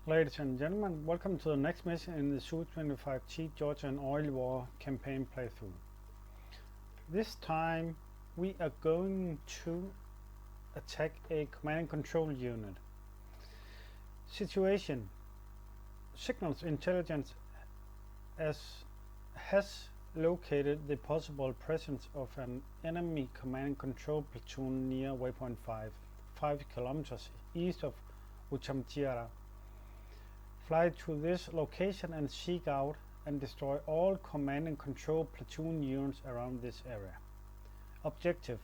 Ladies and gentlemen, welcome to the next mission in the Su-25G Georgian Oil War campaign playthrough. This time we are going to attack a command and control unit. Situation: Signals Intelligence has located the possible presence of an enemy command and control platoon near waypoint 5 kilometers east of Uchamchira. Fly to this location and seek out and destroy all command and control platoon units around this area. Objective: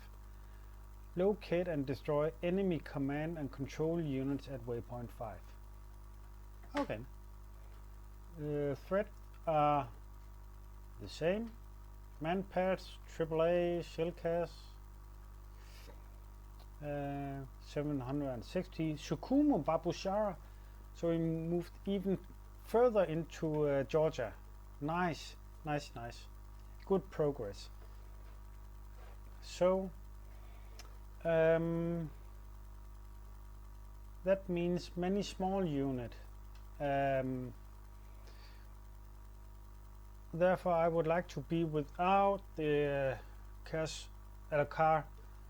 locate and destroy enemy command and control units at waypoint 5. Okay. The threat are the same. Manpads, AAA, Shellcas, 760, Sukumo, Babushara. So we moved even further into Georgia. Nice. Good progress. So that means many small units. Therefore, I would like to be without the car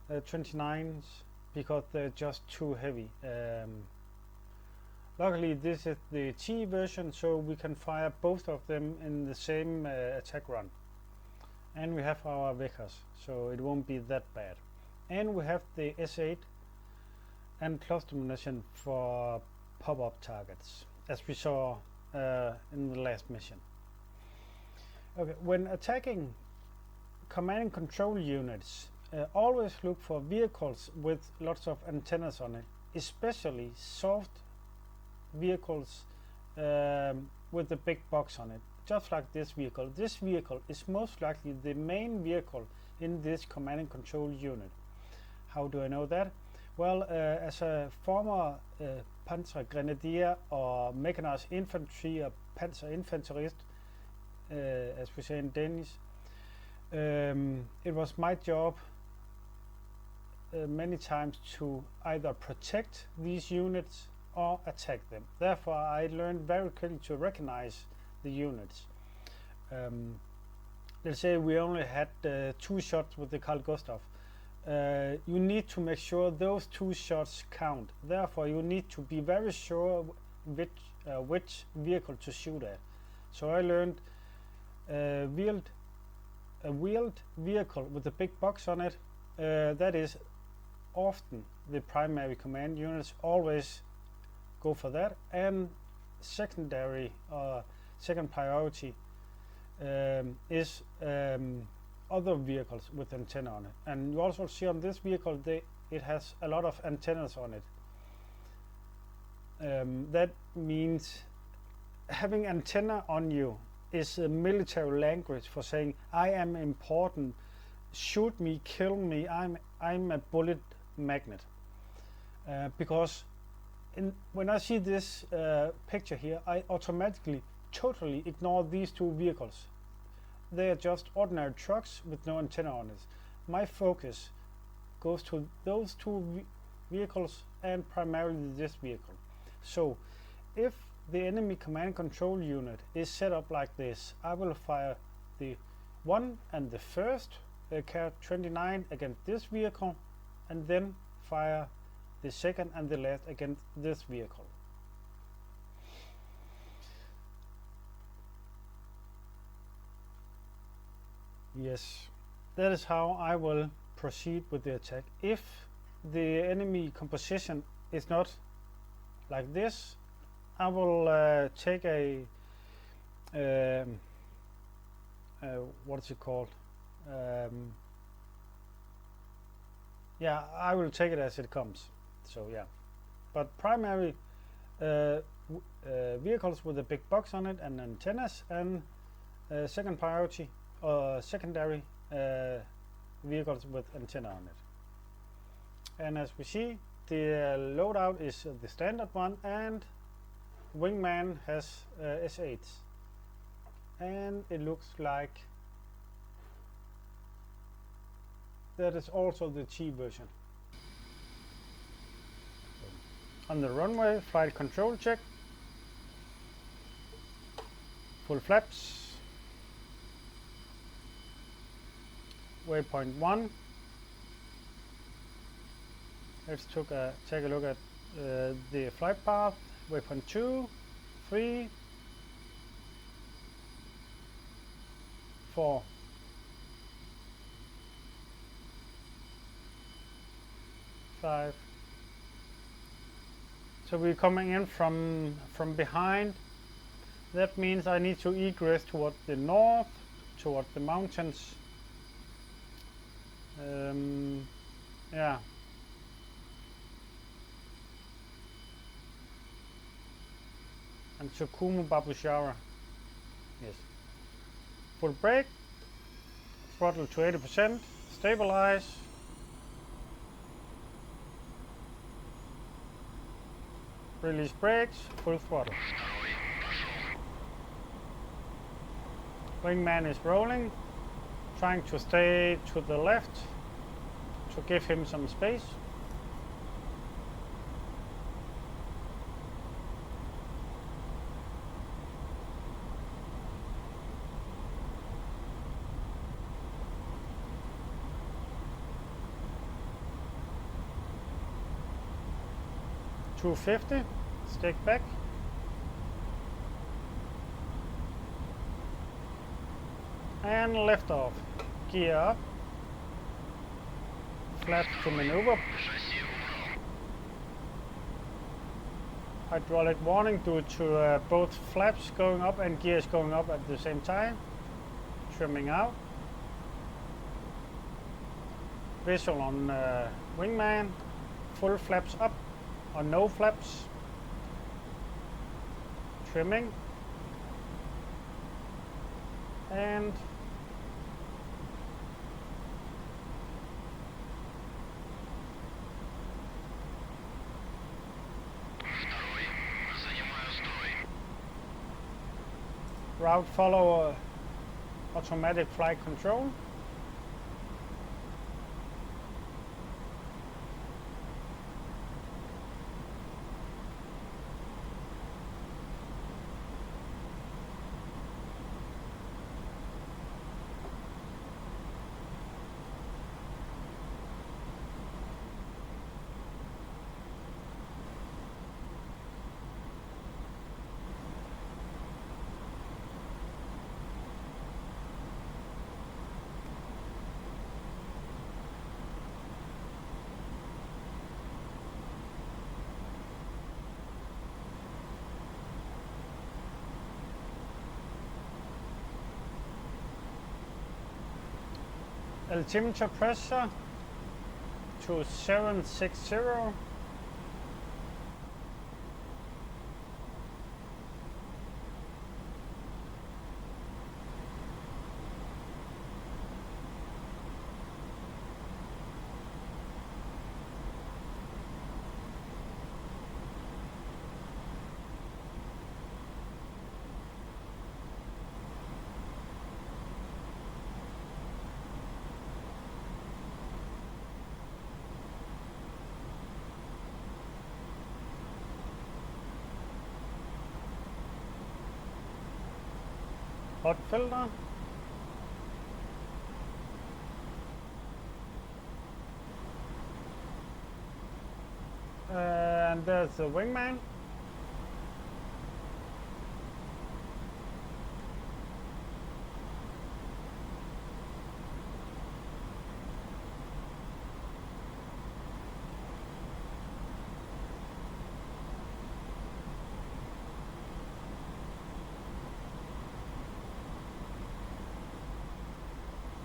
29s because they're just too heavy. Luckily, this is the T version, so we can fire both of them in the same attack run. And we have our Vekas, so it won't be that bad. And we have the S8 and cluster munition for pop-up targets, as we saw in the last mission. Okay, when attacking command and control units, always look for vehicles with lots of antennas on it, especially soft vehicles with the big box on it, just like this vehicle. This vehicle is most likely the main vehicle in this command and control unit. How do I know that? Well, as a former Panzer Grenadier or mechanized infantry or Panzer Infanterist, as we say in Danish, it was my job many times to either protect these units or attack them. Therefore, I learned very quickly to recognize the units. Let's say we only had 2 shots with the Carl Gustaf. You need to make sure those 2 shots count. Therefore, you need to be very sure which vehicle to shoot at. So I learned a wheeled vehicle with a big box on it. That is often the primary command units. Always go for that. And secondary second priority is other vehicles with antenna on it. And you also see on this vehicle it has a lot of antennas on it. That means having antenna on you is a military language for saying I am important, shoot me, kill me, I'm a bullet magnet. Because when I see this picture here, I automatically totally ignore these 2 vehicles. They are just ordinary trucks with no antenna on it. My focus goes to those 2 vehicles and primarily this vehicle. So if the enemy command control unit is set up like this, I will fire the 1 and the first Car 29 against this vehicle, and then fire the second and the last against this vehicle. Yes, that is how I will proceed with the attack. If the enemy composition is not like this, I will take a what is it called? Yeah, I will take it as it comes. So yeah, but primary vehicles with a big box on it and antennas, and second priority or secondary vehicles with antenna on it. And as we see, the loadout is the standard one, and Wingman has S8s, and it looks like that is also the T version. On the runway, flight control check. full flaps. Waypoint 1. Let's take a look at the flight path. Waypoint 2, 3, 4. Five. So we're coming in from behind. That means I need to egress toward the north, toward the mountains. Yeah. And Sukumu Babushara. Yes. Full brake. Throttle to 80%. Stabilize. Release brakes. Full throttle. Wingman is rolling. Trying to stay to the left to give him some space. .250, stick back. And lift off. Gear up. Flaps to maneuver. Hydraulic warning due to both flaps going up and gears going up at the same time. Trimming out. Visual on wingman. Full flaps up or no flaps. Trimming. And route follow automatic flight control. Altimeter pressure to 760. Hot filter. And there's the wingman.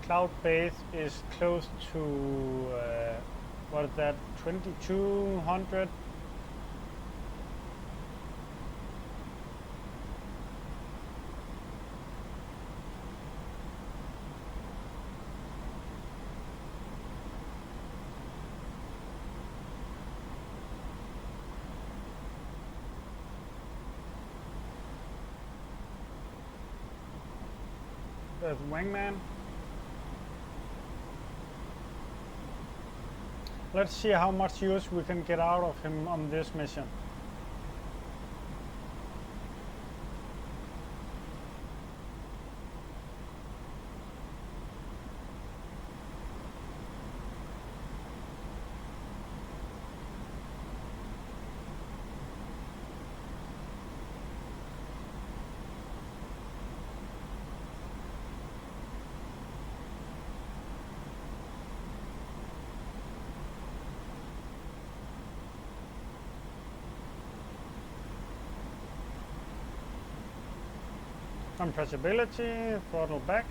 Cloud base is close to what is that, 2200. There's wingman. Let's see how much use we can get out of him on this mission. Compressibility, throttle back.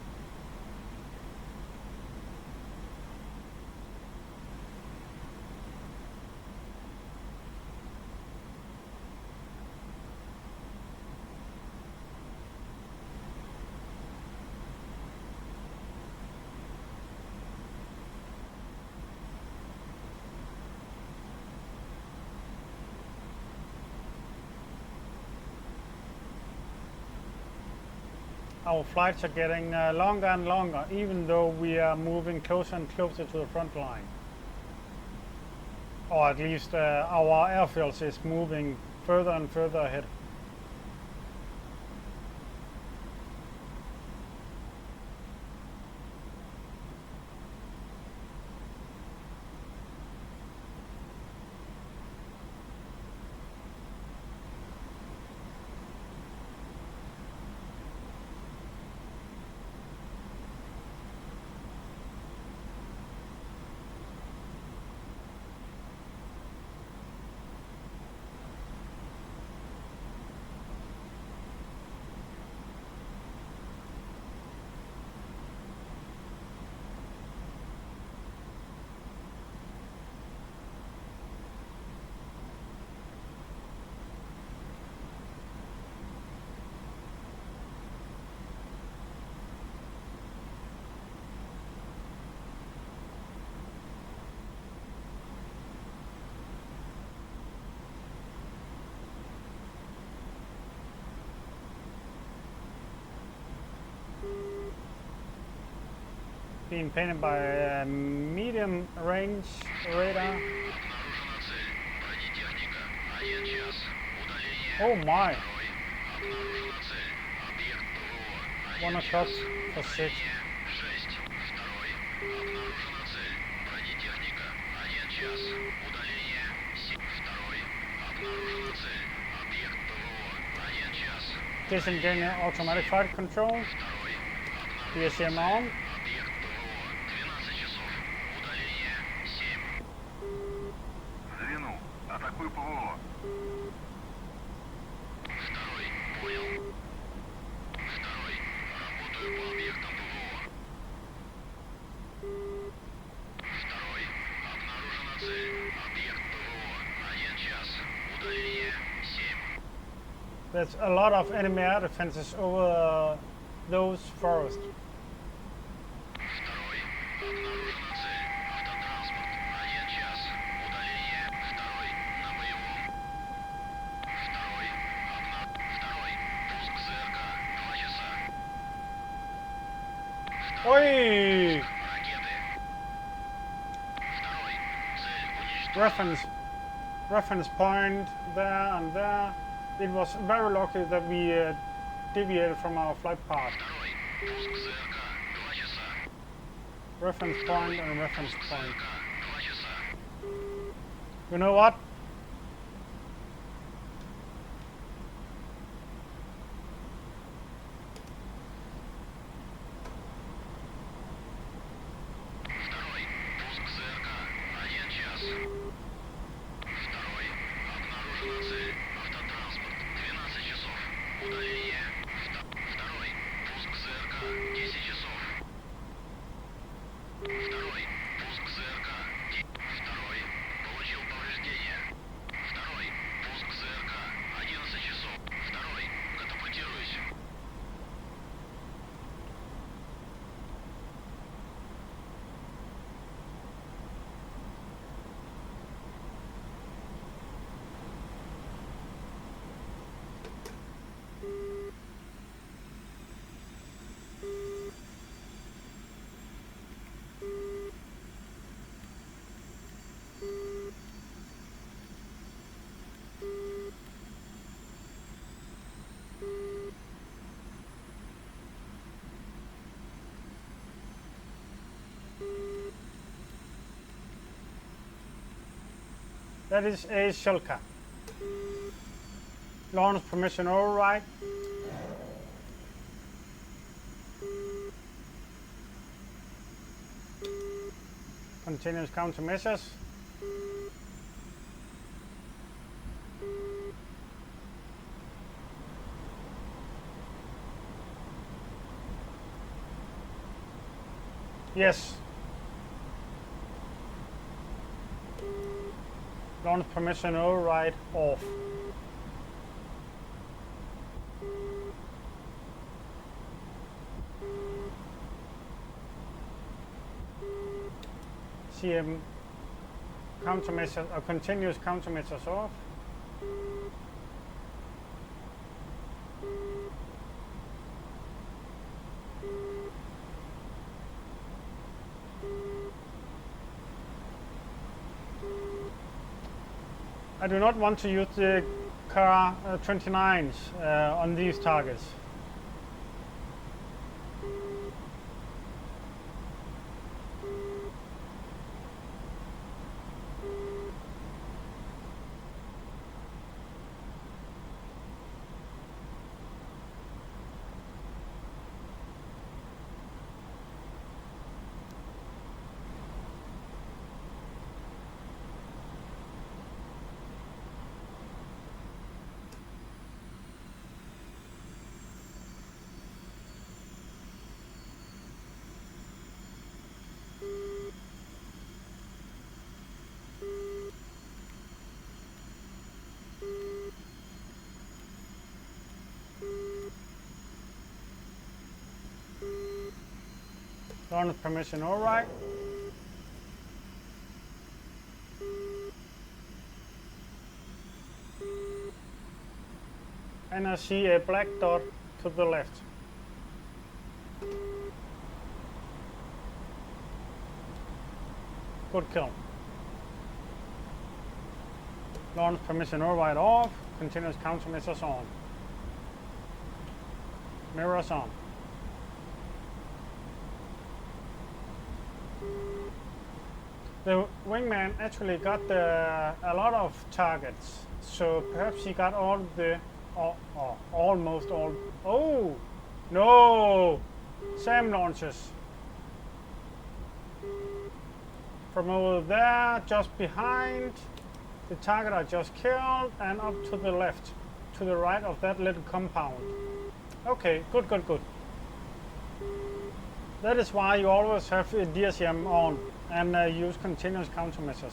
Our flights are getting longer and longer, even though we are moving closer and closer to the front line. Or at least our airfields is moving further and further ahead. Being painted by a medium range radar. Oh my! 1 o'clock for 6. Disengaging automatic flight control. DSM on. Атакуй ПВО. Второй, понял. Второй, работаю по объектам ПВО. Второй, обнаружена цель. Объект ПВО. 1 час. Удаление 7. There's a lot of enemy air defenses over those forests. Второй, обнаружена цель. Автотранспорт. 1 час. Удаление. Второй, на боевом. Второй, пуск ЗРК. 2 часа. Oi! Ракеты. Второй, цель уничтожена. Reference point there and there. It was very lucky that we deviated from our flight path. Второй, пуск ЗРК. 2 часа. Reference point and reference point. ЗРК. 2 часа. You know what? Второй, пуск ЗРК. 1 час. Второй, обнаружена цель. Автотранспорт. 12 часов. Удаление. Второй, пуск ЗРК. 10 часов. Второй, пуск ЗРК. Второй, получил повреждения. Второй, пуск ЗРК. 11 часов. Второй, катапультируюсь. That is a Shilka. Launch permission override. Continuous countermeasures. Yes. Launch permission override off. CM countermeasures or continuous countermeasures off. I do not want to use the car 29s on these targets. Launch permission override. And I see a black dot to the left. Good kill. Launch permission override off. Continuous countermeasures on. Mirrors on. The wingman actually got a lot of targets, so perhaps he got all the, almost all. Oh no! SAM launches from over there, just behind the target I just killed, and up to the left, to the right of that little compound. Okay, good, good, good. That is why you always have a DSM on and use continuous countermeasures.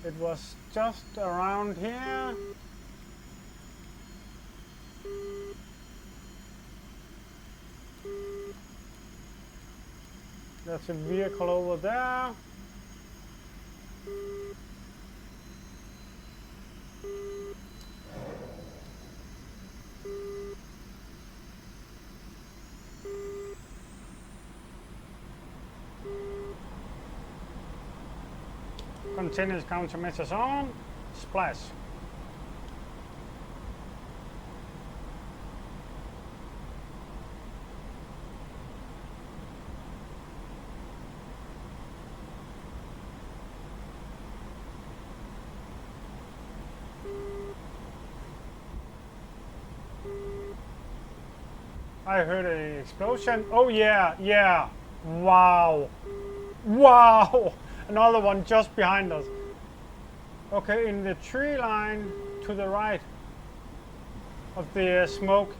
It was just around here. There's a vehicle over there. Continuous countermeasures on. Splash. I heard an explosion. Oh yeah, yeah. Wow. Wow. Another one just behind us. Okay, in the tree line to the right of the smoke.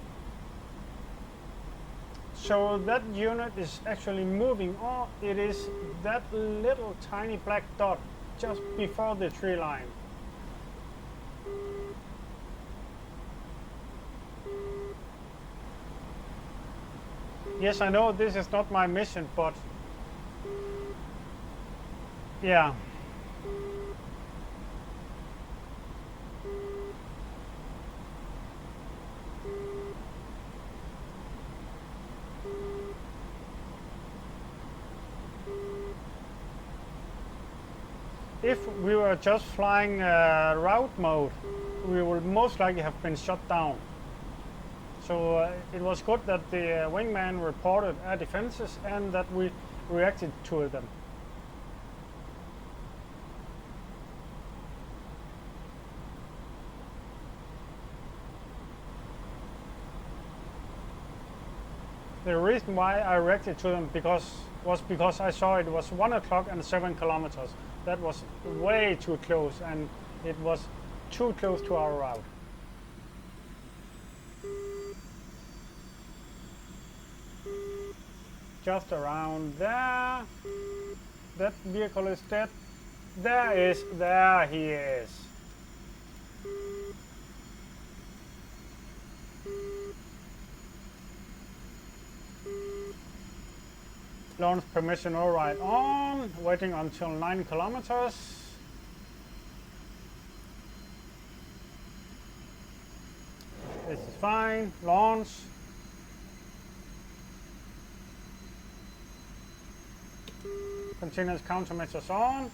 So that unit is actually moving, or it is that little tiny black dot just before the tree line. Yes, I know this is not my mission, but yeah. if we were just flying route mode, we would most likely have been shut down. So it was good that the wingman reported air defenses and that we reacted to them. The reason why I reacted to them was because I saw it was 1 o'clock and 7 kilometers. That was way too close, and it was too close to our route. Just around there. That vehicle is dead. There he is. Launch permission override on, waiting until 9 kilometers. This is fine, launch. Continuous countermeasures on.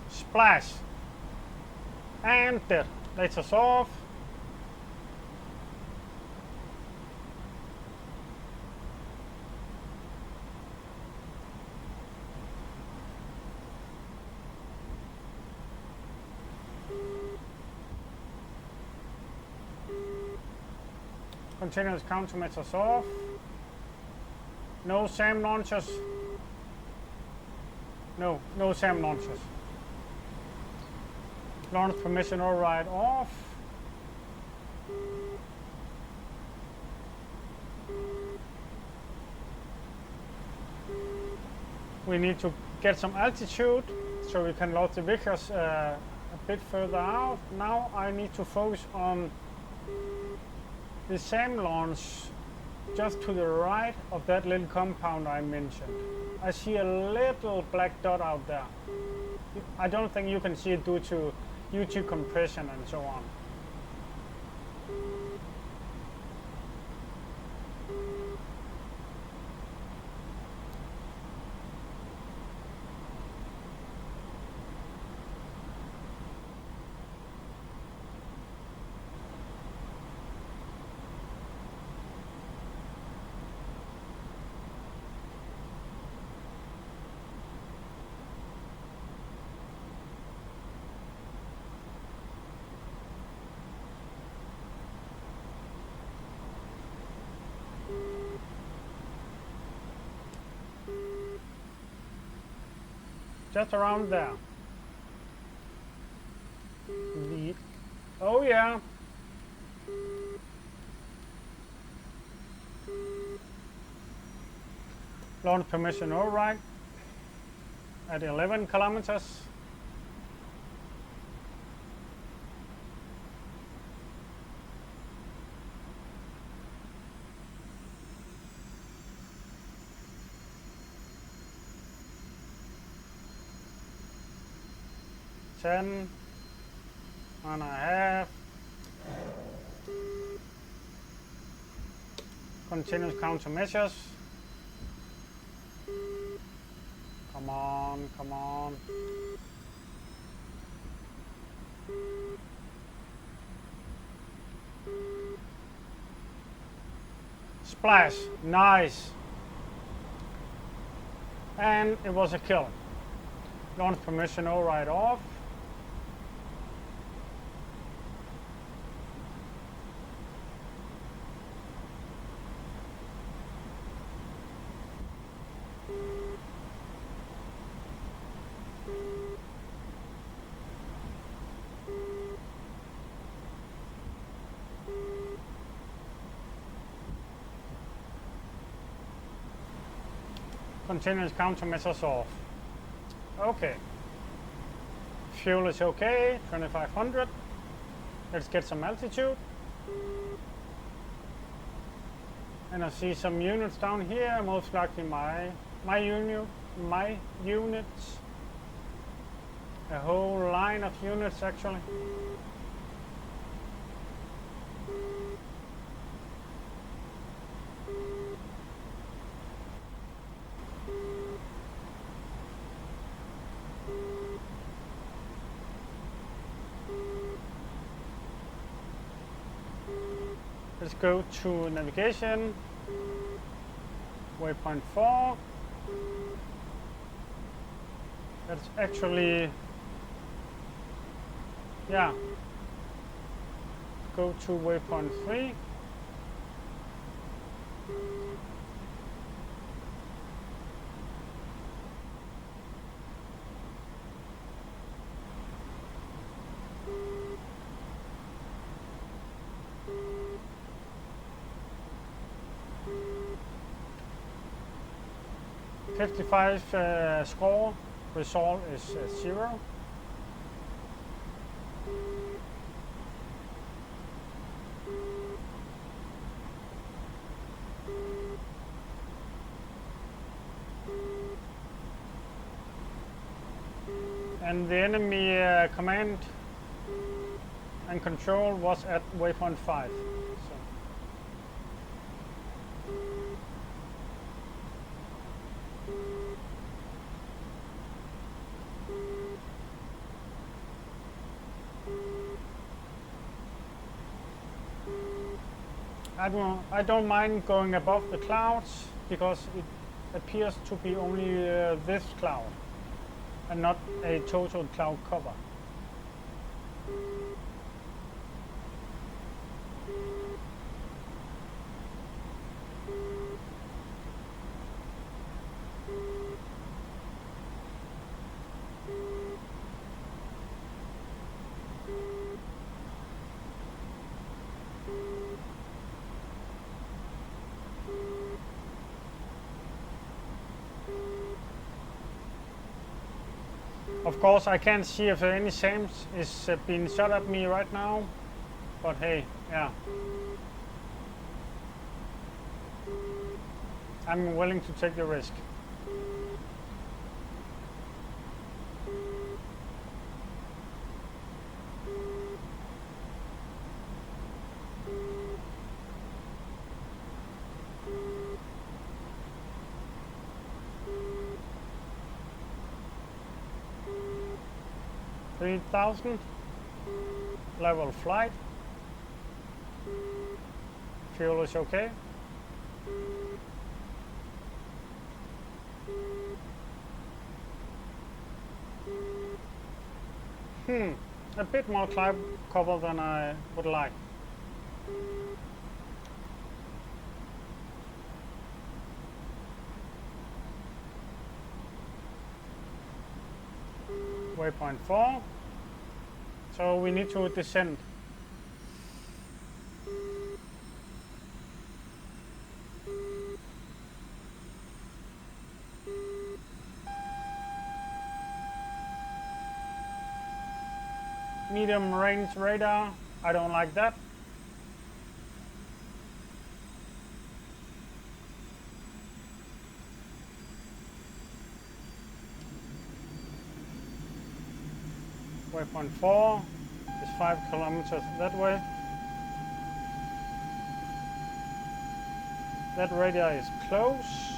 Splash. And dead. Lights us off. Continuous countermeasures off. No SAM launchers. No SAM launchers. Launch permission override off. We need to get some altitude so we can load the Vickers a bit further out. Now I need to focus on the SAM launch just to the right of that little compound I mentioned. I see a little black dot out there. I don't think you can see it due to YouTube compression and so on. Just around there. Oh yeah. Launch permission override at 11 kilometers. Ten and a half. Continuous countermeasures. Come on, come on. Splash, nice. And it was a kill. Launch permission override off. Continuous countermeasures off. Okay. Fuel is okay, 2500. Let's get some altitude. And I see some units down here, most likely my units. A whole line of units actually. Let's go to navigation, waypoint 4. That's actually, yeah, go to waypoint 3. $55 score, result is 0. And the enemy command and control was at waypoint 5. So. I don't mind going above the clouds because it appears to be only this cloud and not a total cloud cover. Of course, I can't see if any SAMs is being shot at me right now, but hey, yeah. I'm willing to take the risk. $3,000 level flight. Fuel is okay. A bit more cloud cover than I would like. Waypoint 4. So we need to descend. Medium range radar, I don't like that. Waypoint 4 is 5 kilometers that way. That radar is close.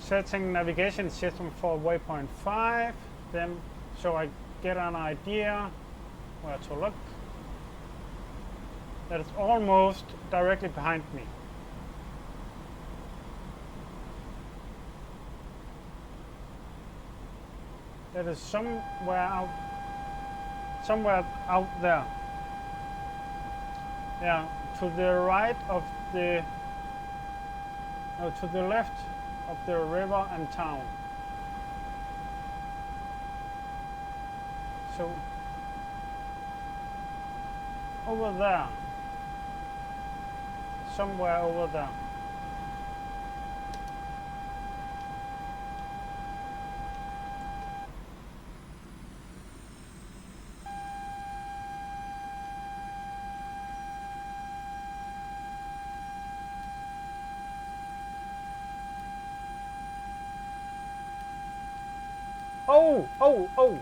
Setting navigation system for waypoint 5, then so I get an idea where to look. That is almost directly behind me. That is somewhere out there. Yeah, to the right of the, no, to the left of the river and town. So over there, somewhere over there. Oh, oh, oh!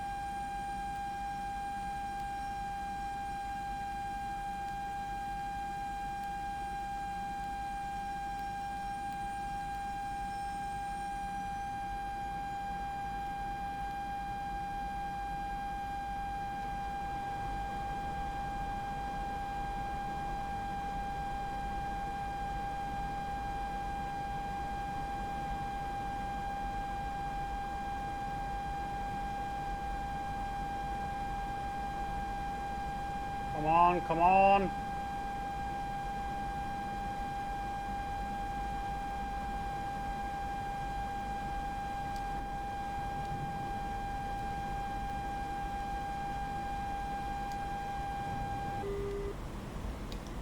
Come on, come on!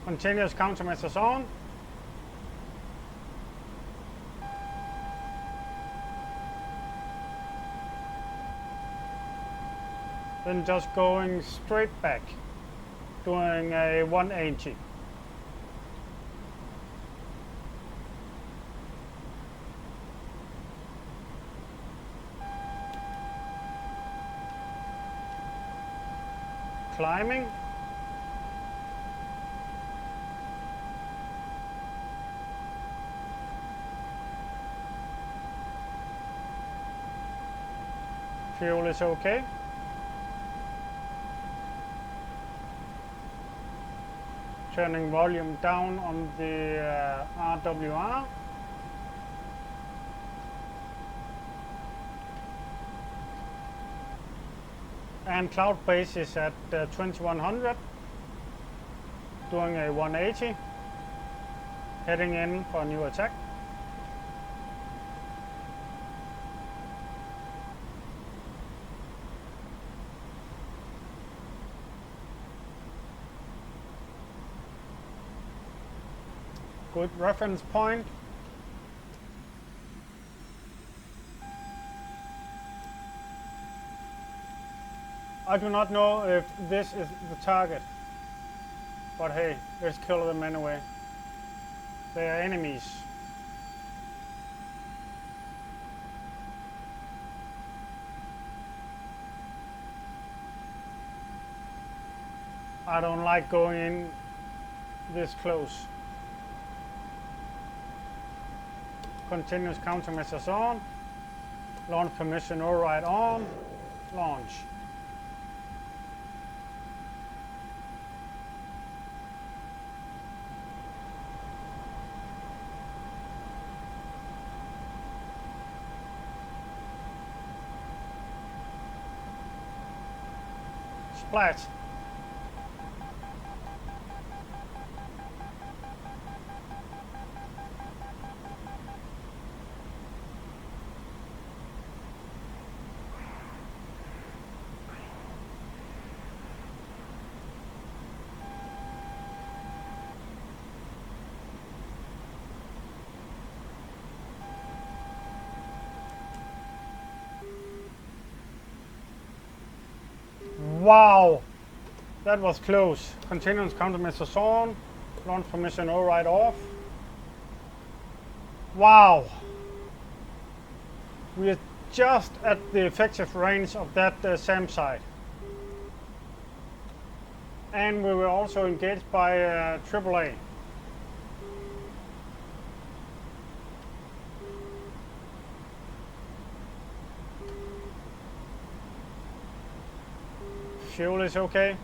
Continuous countermeasures on. Then just going straight back, doing a 180. Climbing. Fuel is okay. Turning volume down on the RWR. And cloud base is at 2100. Doing a 180. Heading in for a new attack. Good reference point. I do not know if this is the target, but hey, let's kill them anyway. They are enemies. I don't like going in this close. Continuous countermeasures on. Launch permission override on. Launch. Splat. Wow, that was close. Continuous countermeasures on. Launch permission override off. Wow. We are just at the effective range of that SAM site. And we were also engaged by AAA. Fuel is okay.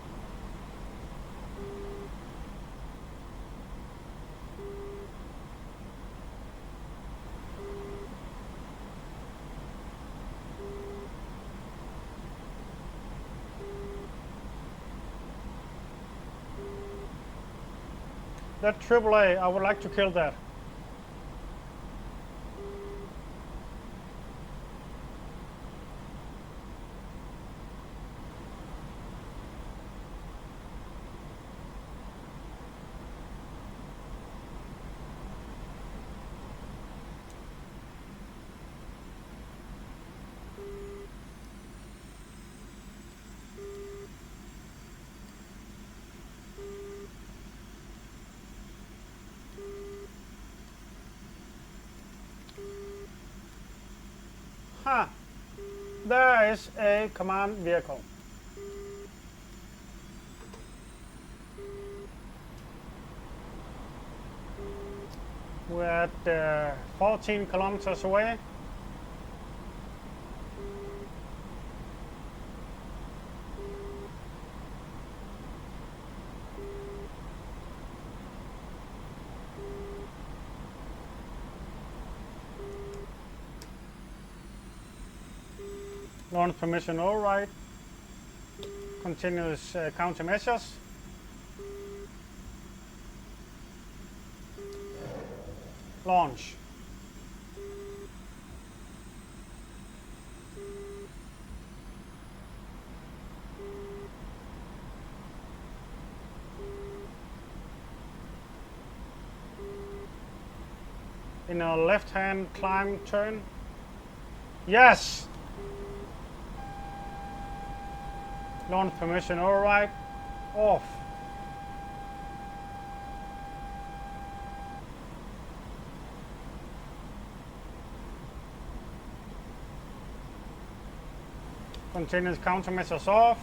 That AAA, I would like to kill that. Huh. There is a command vehicle. We're at 14 kilometers away. Launch permission override. Continuous countermeasures. Launch. In a left-hand climb turn. Yes! Launch permission override. Off. Continuous countermeasures off.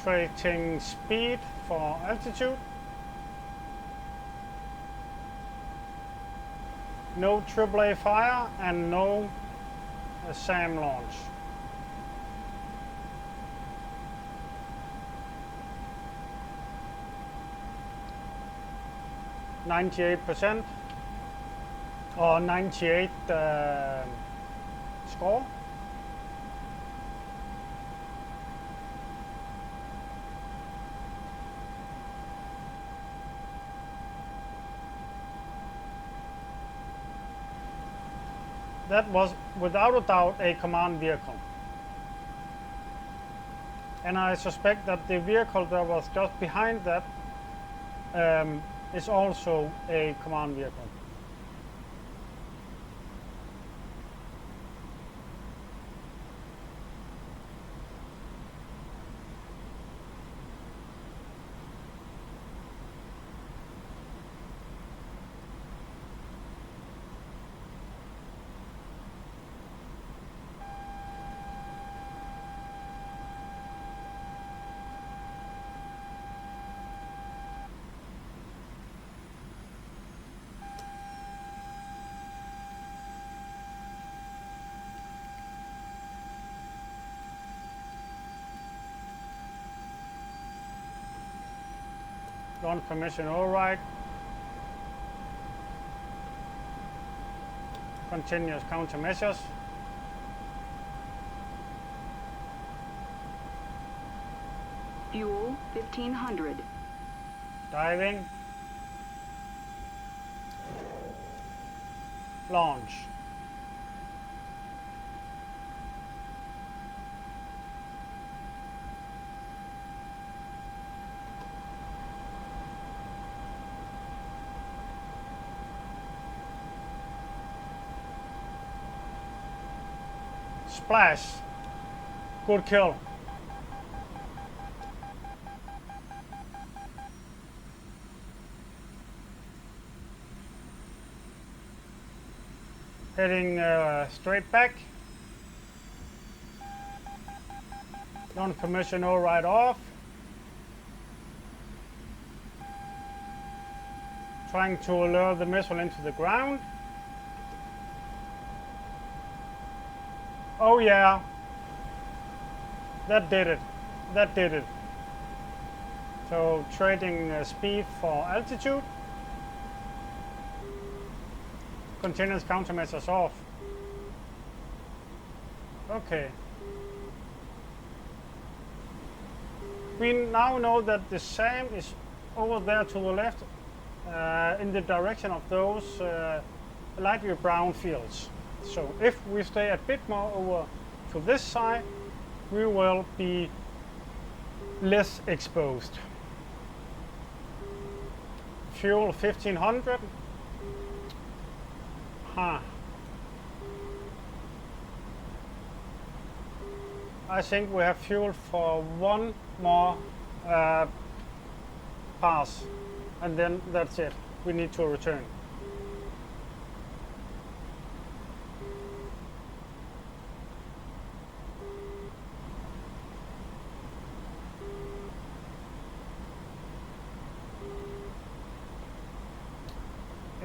Trading speed for altitude. No AAA fire and no SAM launch. %98% or 98 score. That was without a doubt a command vehicle. And I suspect that the vehicle that was just behind that is also a command vehicle. Launch permission override. Continuous countermeasures. Fuel 1500. Diving. Launch. Splash. Good kill. Heading straight back. Launch permission override off. Trying to lure the missile into the ground. Oh yeah, that did it. That did it. So trading speed for altitude. Continuous countermeasures off. Okay. We now know that the SAM is over there to the left in the direction of those lightly brown fields. So if we stay a bit more over to this side, we will be less exposed. Fuel 1500. I think we have fuel for one more pass, and then that's it. We need to return.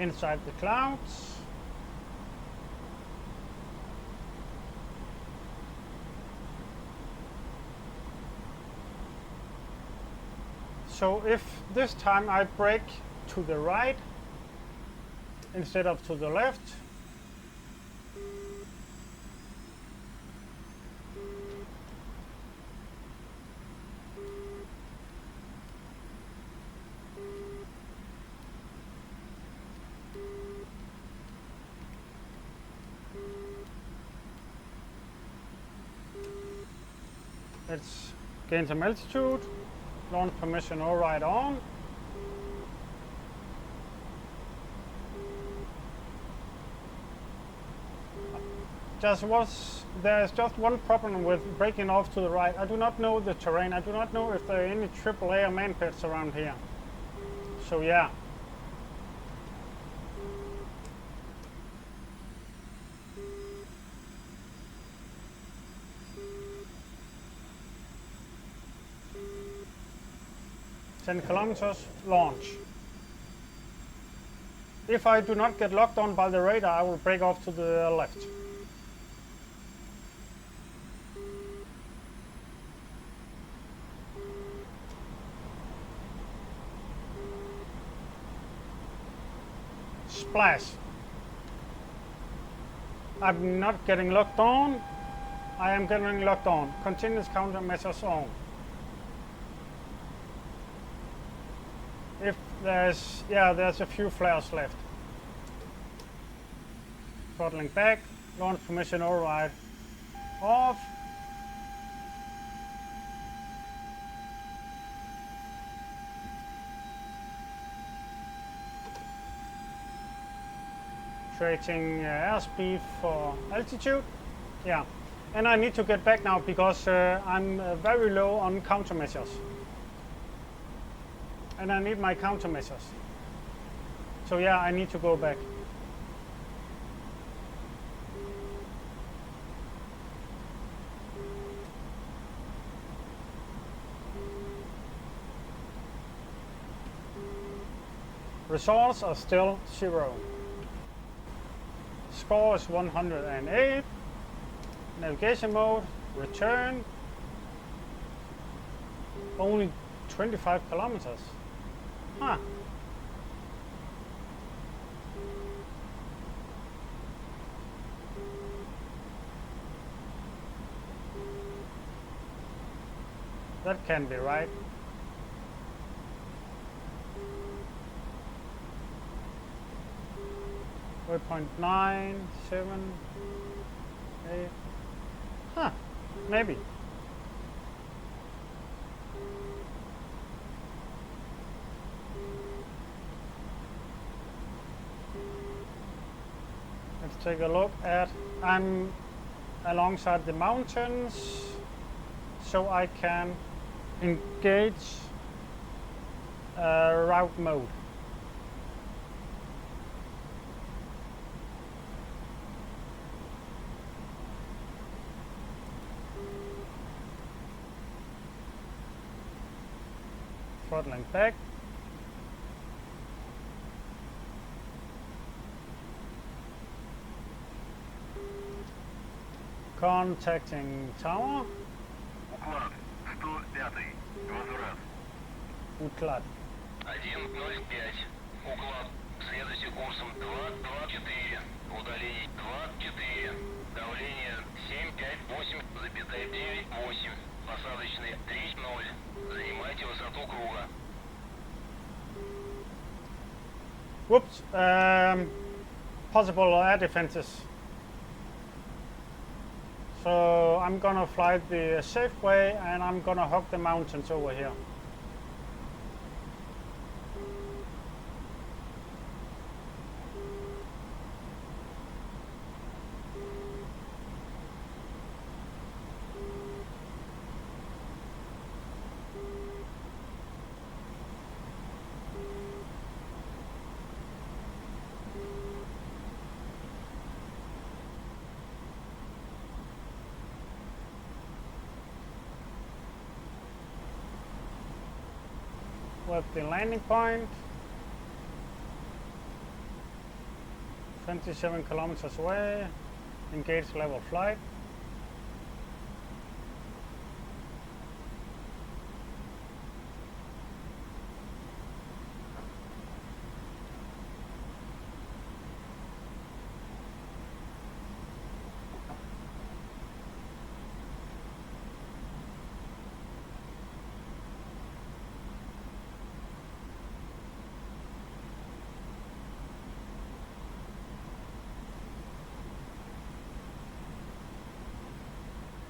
inside the clouds. So if this time I brake to the right instead of to the left, let's gain some altitude, launch permission override on. There's just one problem with braking off to the right. I do not know the terrain. I do not know if there are any AAA man pits around here. So yeah. "10 kilometers, launch." If I do not get locked on by the radar, I will brake off to the left. Splash. I'm not getting locked on. I am getting locked on. Continuous countermeasures on. If there's a few flares left. Throttling back, launch permission override off. Creating airspeed for altitude. Yeah, and I need to get back now because I'm very low on countermeasures. And I need my countermeasures. So yeah, I need to go back. Results are still 0. Score is 108. Navigation mode, return. Only 25 kilometers. Huh. That can't be right. Waypoint 9, 7, 8. Huh, maybe. Let's take a look at, I'm alongside the mountains, so I can engage route mode. Throttling back. Contacting tower. Уклад 105. Возврат. Уклад. 105. Уклад. Следуйте курсом 224. Удаление 24. Давление 758,98. Посадочный 3-0. Занимайте высоту круга. Whoops. Possible air defenses. So I'm gonna fly the safe way and I'm gonna hug the mountains over here. With the landing point. 27 kilometers away. Engage level flight.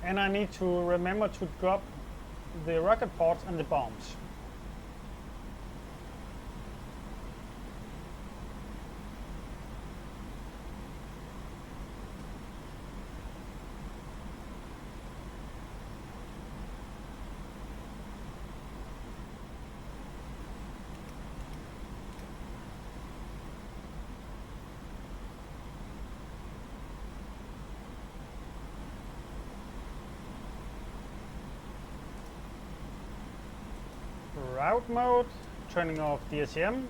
And I need to remember to drop the rocket pods and the bombs. Route mode, turning off DSM.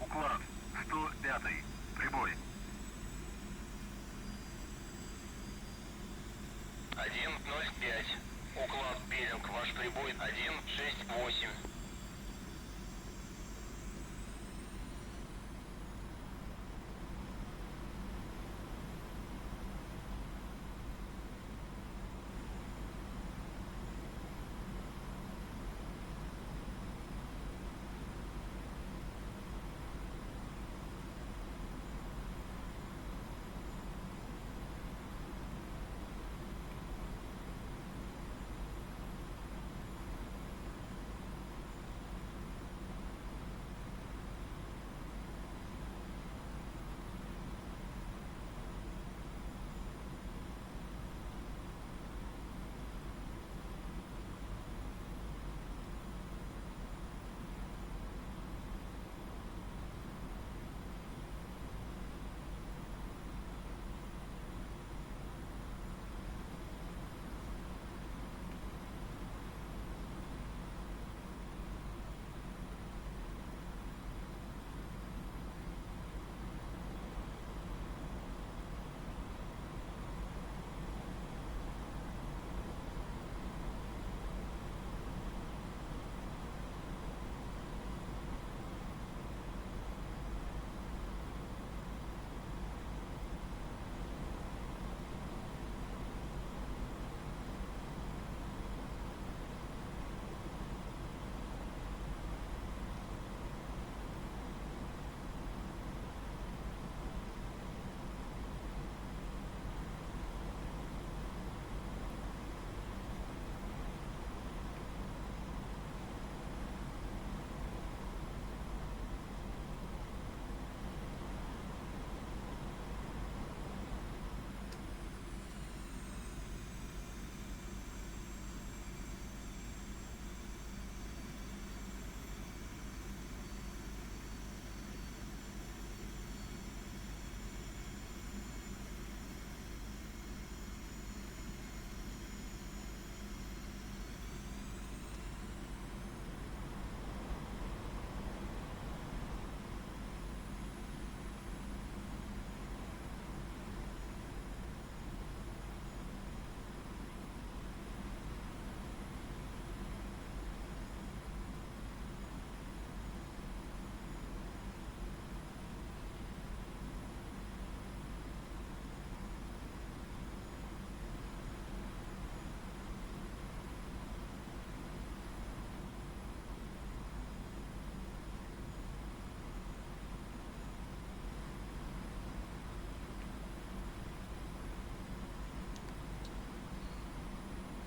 Уклад 105. Прибой. 105. Уклад Беринг. Ваш прибой 168.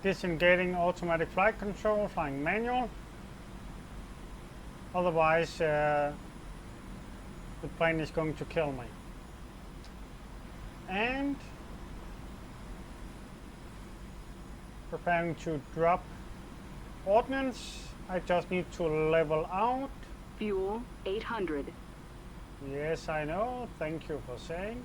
Disengaging automatic flight control, flying manual. Otherwise, the plane is going to kill me. And preparing to drop ordnance. I just need to level out. Fuel 800. Yes, I know. Thank you for saying.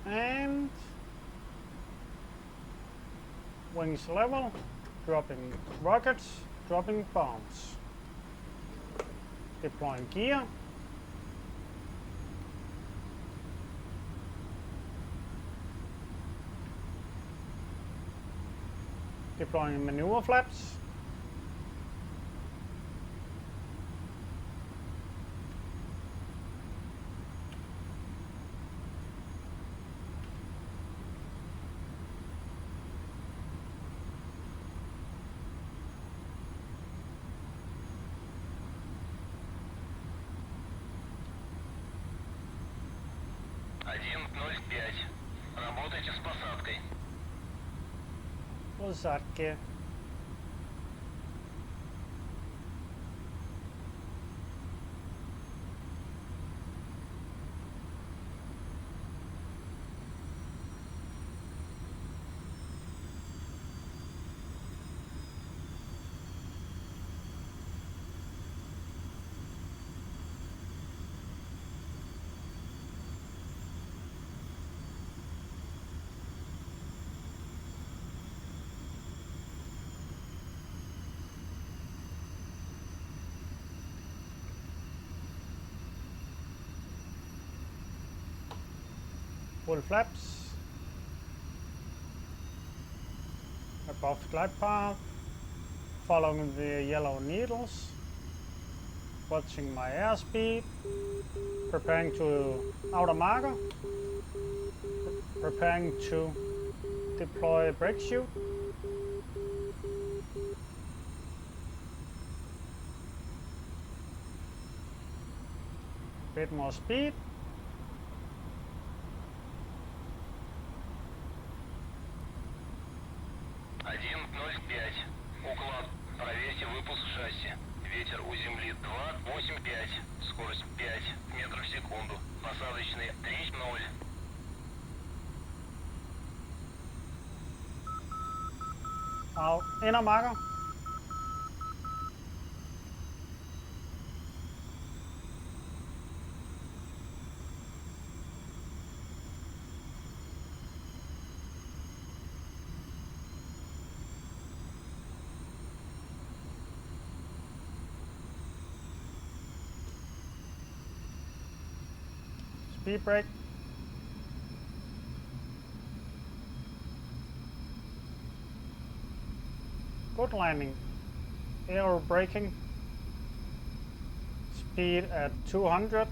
And wings level. dropping rockets, dropping bombs. Deploying gear. Deploying maneuver flaps. Работайте с посадкой. Посадки. Full flaps. Above glide path. Following the yellow needles. Watching my airspeed. Preparing to outer marker. Preparing to deploy brake chute. Bit more speed. Уклад. Проверьте выпуск шасси. Ветер у земли 2,85. Скорость 5 метров в секунду. Посадочный 3,0. Out. Inner marker. Speed brake. Good landing. Aero braking. Speed at 200.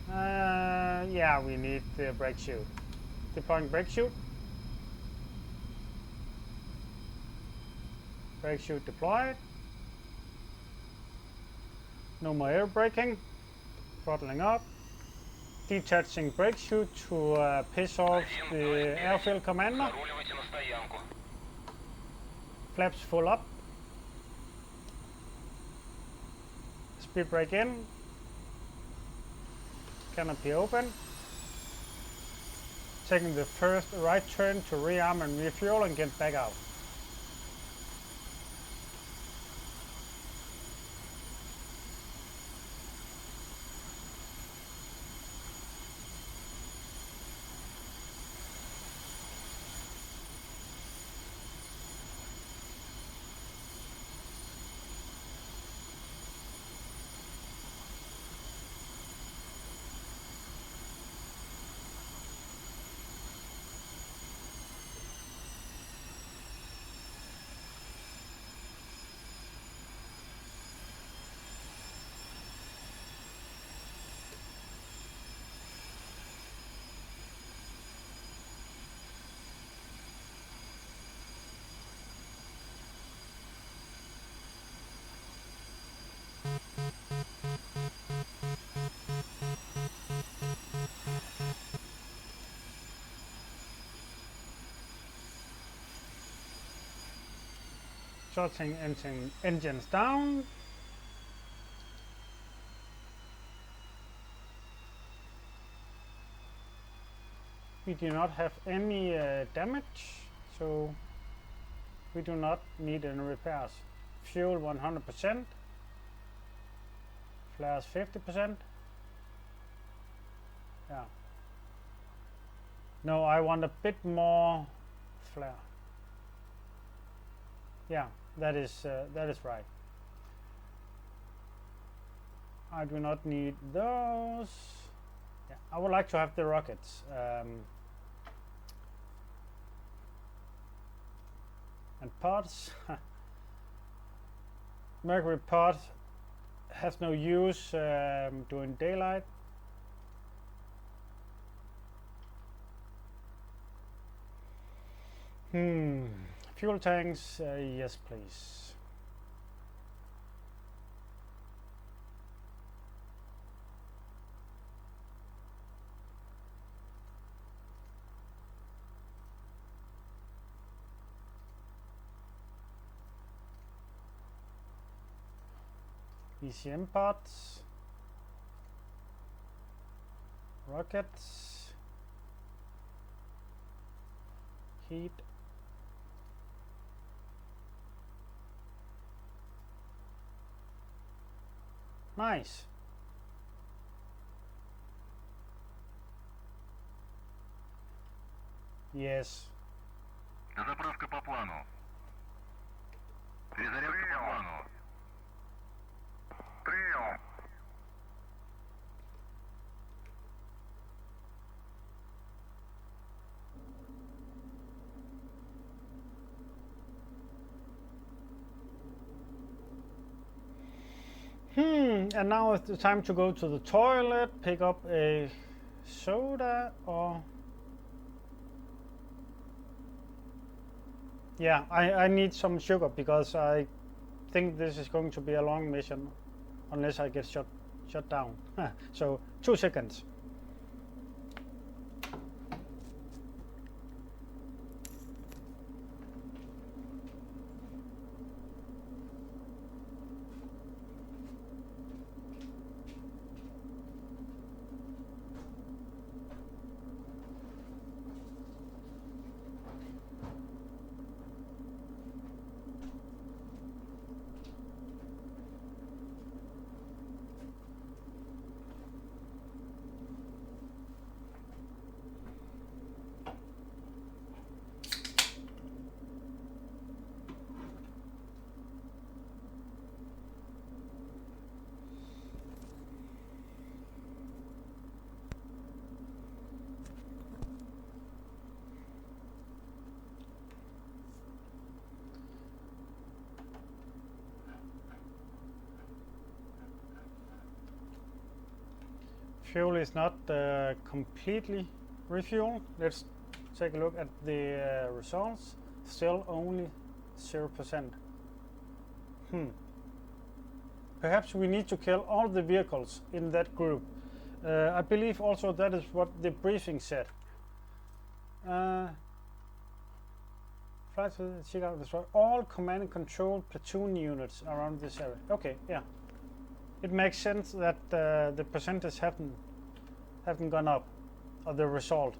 Yeah, we need the brake chute. Deploying brake chute. Brake chute deployed. No more air braking. Throttling up. Detaching brake chute to piss off the airfield commander. Flaps full up. Speed brake in. Canopy open. Taking the first right turn to rearm and refuel and get back out. Shutting engines down. We do not have any damage, so we do not need any repairs. Fuel 100%. Flares 50%. Yeah. No, I want a bit more flare. Yeah, that is right. I do not need those. Yeah, I would like to have the rockets. And pods. Mercury pod has no use during daylight. Fuel tanks, yes please. ECM pods, rockets, heat. Nice. Yes. Заправка по плану. Перезарядка по плану. Прием. And now it's the time to go to the toilet, pick up a soda or... Yeah, I need some sugar because I think this is going to be a long mission unless I get shut down. So 2 seconds. Fuel is not completely refueled. Let's take a look at the results. Still only 0%. Perhaps we need to kill all the vehicles in that group. I believe also that is what the briefing said. Fly to check out destroy all command and control platoon units around this area. Okay, yeah. It makes sense that the percentage haven't gone up, or the result.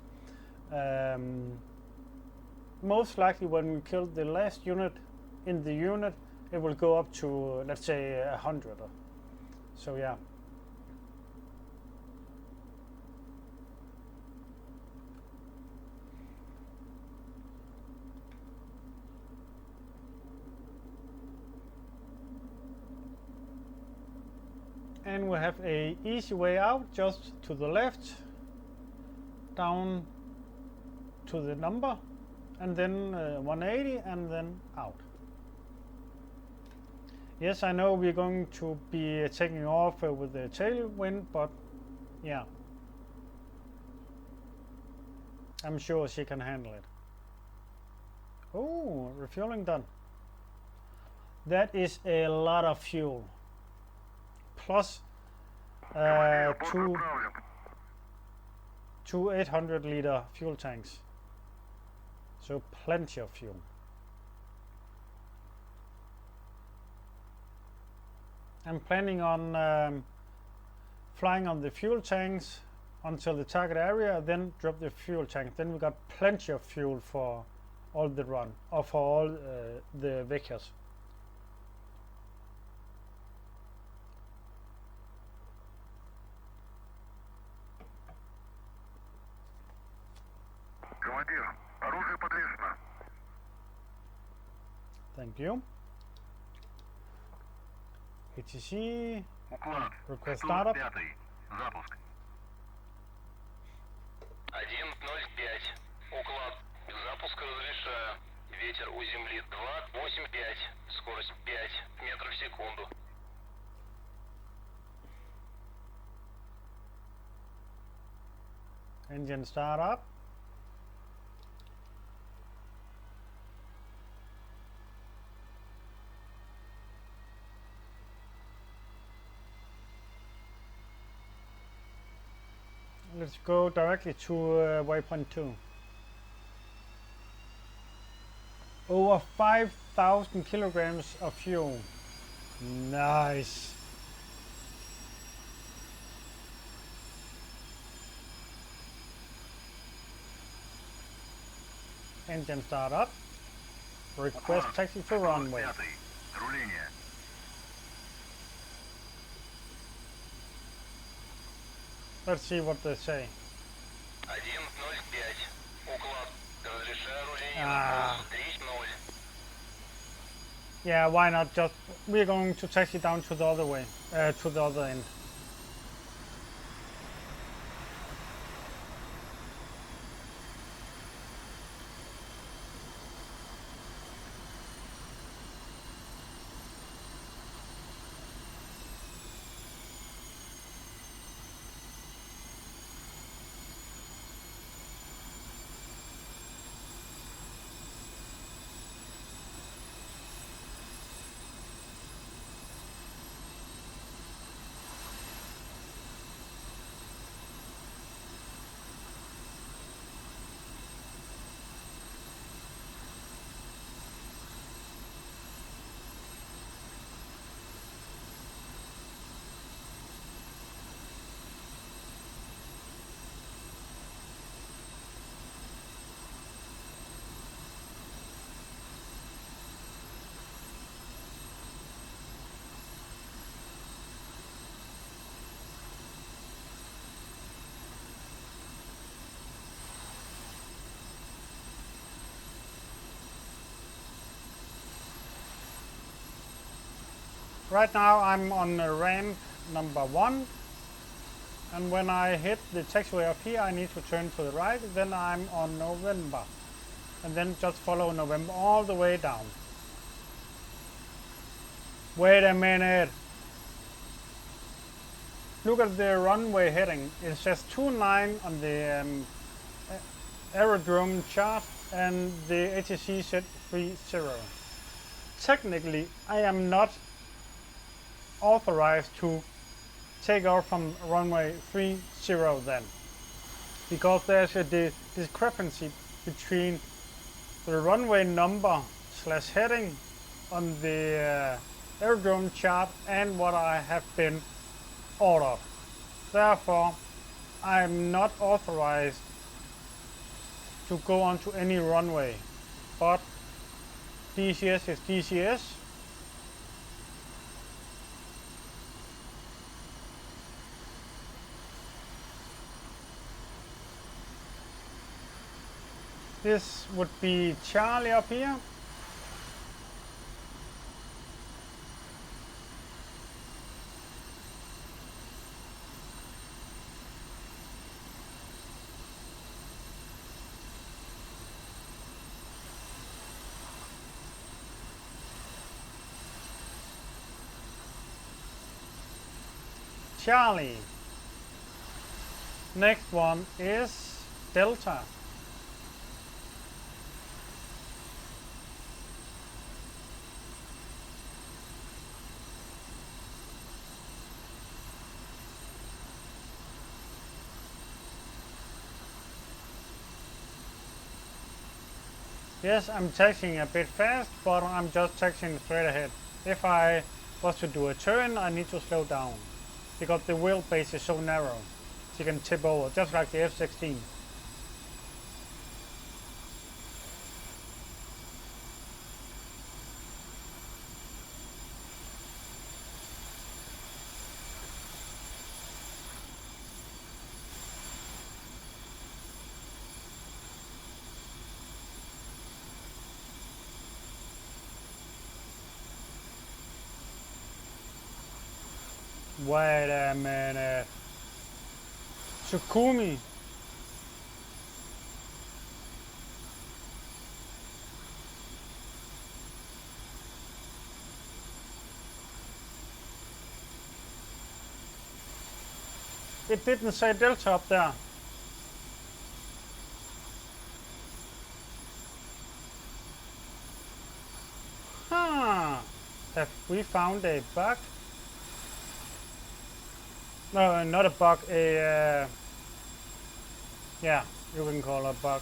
Most likely when we kill the last unit in the unit, it will go up to, let's say, 100. So yeah. And we have a easy way out just to the left, down to the number, and then 180 and then out. Yes, I know we're going to be taking off with the tailwind, but yeah, I'm sure she can handle it. Oh, refueling done. That is a lot of fuel. Plus two 800-liter fuel tanks. So plenty of fuel. I'm planning on flying on the fuel tanks until the target area, then drop the fuel tank. Then we got plenty of fuel for all the run, or for all the vehicles. Thank you. ATC. Уклад. Request Штурм startup. 5. Запуск. 1:05. Уклад. Запуск разрешаю. Ветер у земли 2,85. Скорость 5 метров в секунду. Engine startup. Let's go directly to waypoint 2. Over 5,000 kilograms of fuel. Nice. Engine startup. Request Уклад. taxi to Штурм runway. 5. Руление. Let's see what they say. 1:05. Уклад. Разрешаю руление А. на курс 3:0. Yeah, why not just, we're going to taxi down to the other way, to the other end. Right now I'm on ramp number 1, and when I hit the taxiway up here I need to turn to the right, then I'm on November, and then just follow November all the way down. Wait a minute. Look at the runway heading. It says 29 on the aerodrome chart, and the ATC said 30. Technically, I am not authorized to take off from runway 30 then, because there's a discrepancy between the runway number / heading on the aerodrome chart and what I have been ordered. Therefore, I'm not authorized to go onto any runway, but DCS is DCS. This would be Charlie up here. Charlie. Next one is Delta. Yes, I'm taxiing a bit fast, but I'm just taxiing straight ahead. If I was to do a turn, I need to slow down, because the wheelbase is so narrow, so you can tip over, just like the F-16. Wait a minute. Sukumi. It didn't say Delta up there. Huh. Have we found a bug? No, not a bug, a... yeah, you can call it a bug.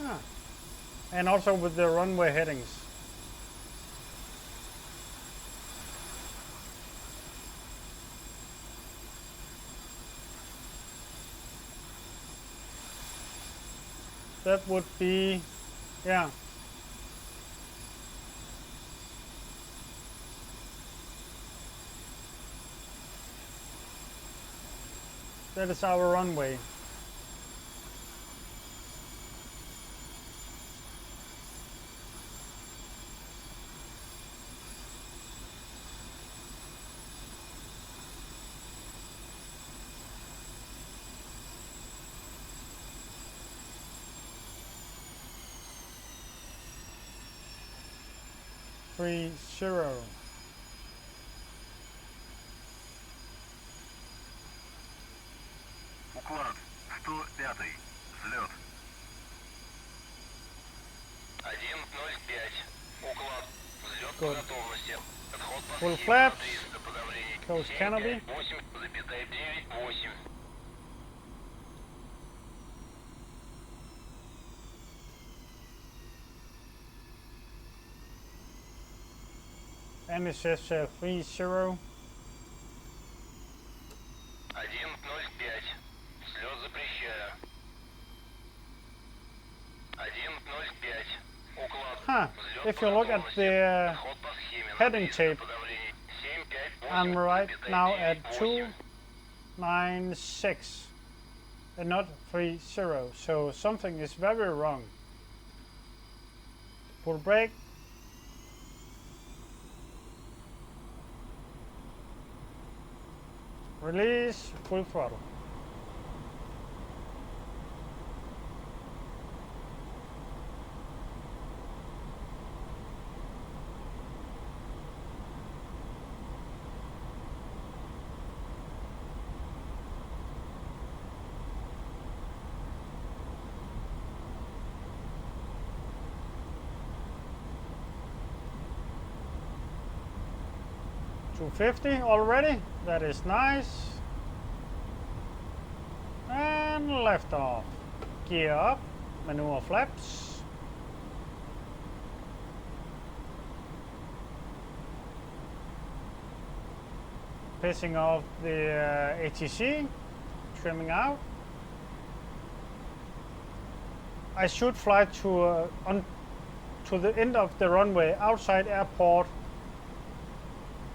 Huh. And also with the runway headings. That would be, yeah. That is our runway. Three, 0. Уклад 105. Взлет. 105. Уклад. Взлет по Good. готовности. Отход по Full схеме flaps. на 300. Подавление. Close canopy. 8,98. And it says 3, 0. 105. Взлет запрещаю. 105. Уклад. Huh. Взлет If по you look at готовности. the Отход по схеме на heading 300. tape, Подавление. 7,5. I'm right now at 2. 296 and not 30, so something is very wrong. Full brake. Release, full throttle. $250 already, that is nice. And left off. Gear up, maneuver flaps. Pissing off the ATC, trimming out. I should fly to the end of the runway outside airport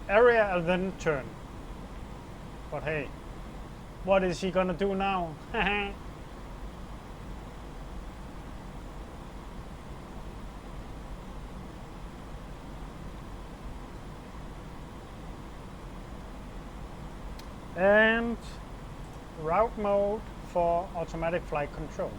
area and then turn. But hey, what is he gonna do now? And route mode for automatic flight control.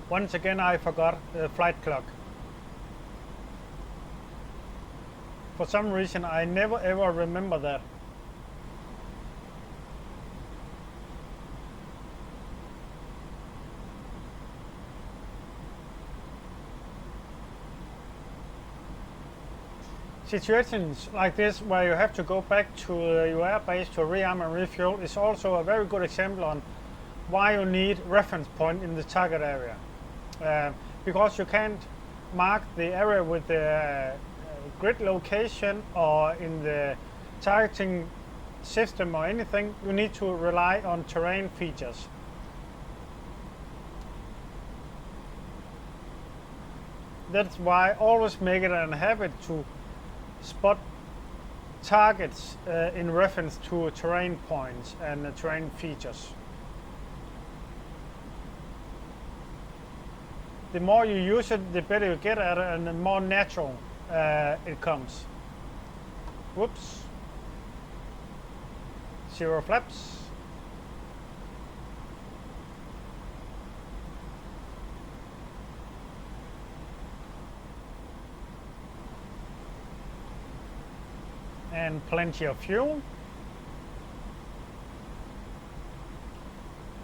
Once again, I forgot the flight clock. For some reason, I never ever remember that. Situations like this, where you have to go back to your airbase to rearm and refuel, is also a very good example on why you need reference point in the target area. Because you can't mark the area with the grid location or in the targeting system or anything, you need to rely on terrain features. That's why always make it a habit to spot targets in reference to terrain points and terrain features. The more you use it, the better you get at it, and the more natural it comes. Whoops. 0 flaps. And plenty of fuel.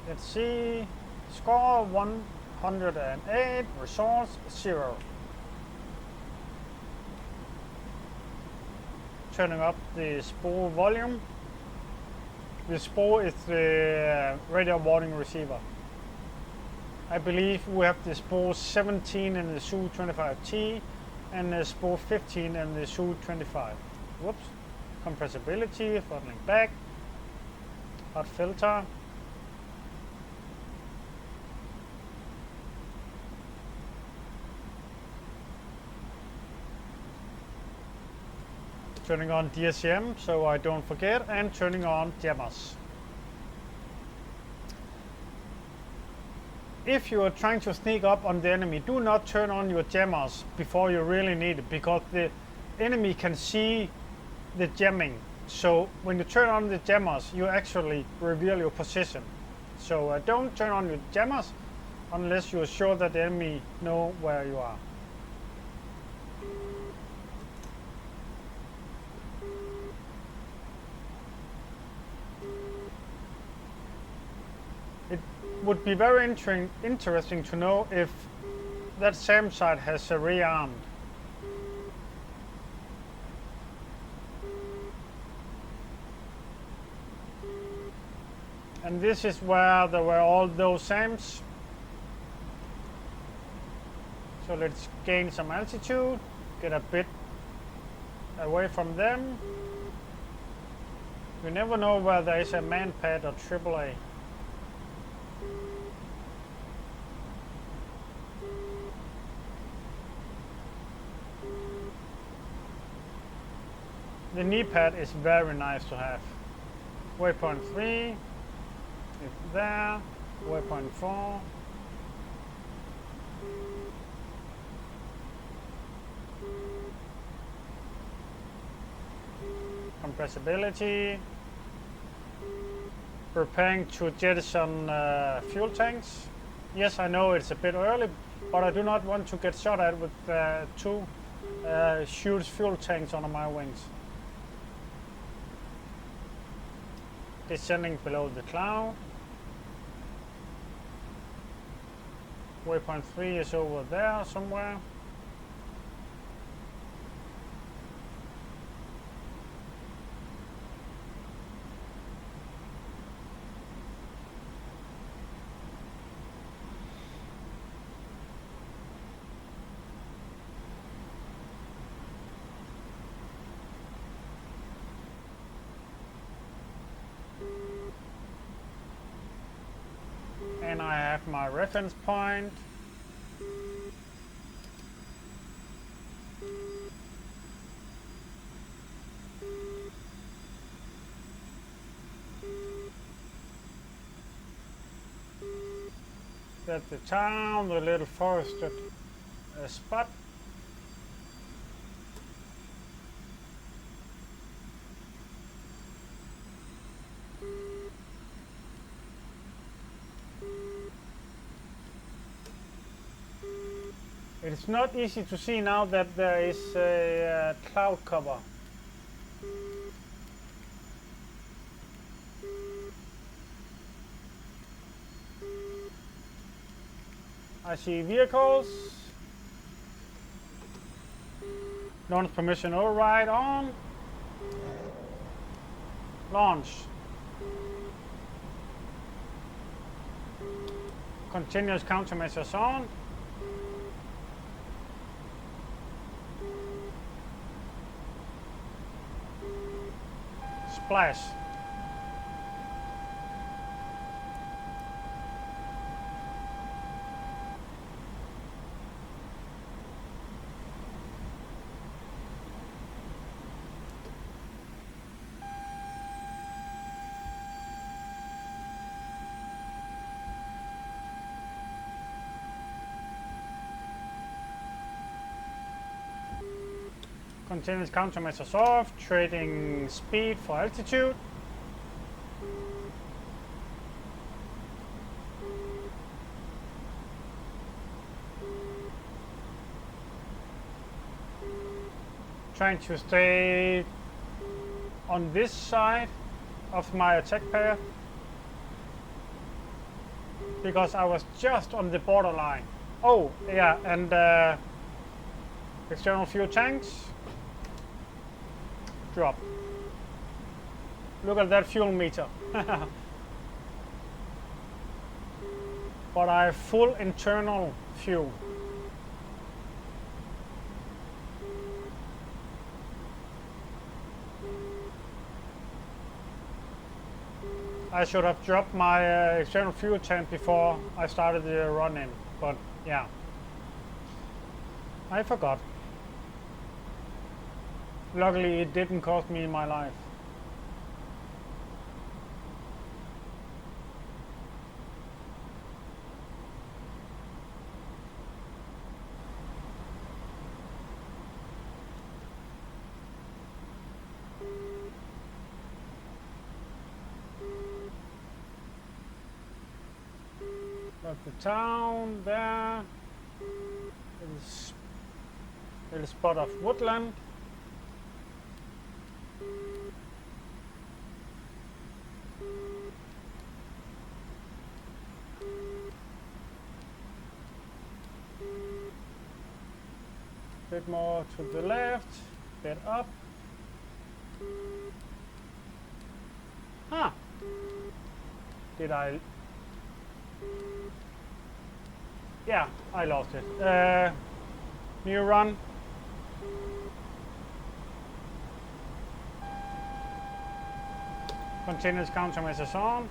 Let's see. Score 108, resource 0. Turning up the spore volume. The spore is the radar warning receiver. I believe we have the spore 17 in the Su-25T and the spore 15 in the Su-25. Whoops. Compressibility, throttling back, hot filter. Turning on DSM so I don't forget, and turning on jammers. If you are trying to sneak up on the enemy, do not turn on your jammers before you really need it, because the enemy can see the jamming. So when you turn on the jammers, you actually reveal your position. So don't turn on your jammers unless you're sure that the enemy know where you are. It would be very interesting to know if that SAM site has rearmed. And this is where there were all those SAMs. So let's gain some altitude, get a bit away from them. You never know where there is a man pad or AAA. The knee pad is very nice to have. Waypoint 3 is there. Waypoint 4. Compressibility. Preparing to jettison fuel tanks. Yes, I know it's a bit early, but I do not want to get shot at with two huge fuel tanks under my wings. Descending below the cloud. Waypoint 3 is over there somewhere. And I have my reference point. That's the town, the little forested spot. It's not easy to see now that there is a cloud cover. I see vehicles. Launch permission override on. Launch. Continuous countermeasures on. Splash. Continuous countermeasures off, trading speed for altitude. Trying to stay on this side of my attack path because I was just on the borderline. Oh yeah, and external fuel tanks drop. Look at that fuel meter. But I have full internal fuel. I should have dropped my external fuel tank before I started the run in, but yeah, I forgot. Luckily it didn't cost me my life. Got the town there. Little spot of woodland. Bit more to the left, bit up. Huh. Did I? Yeah, I lost it. New run. Continuous countermeasures on.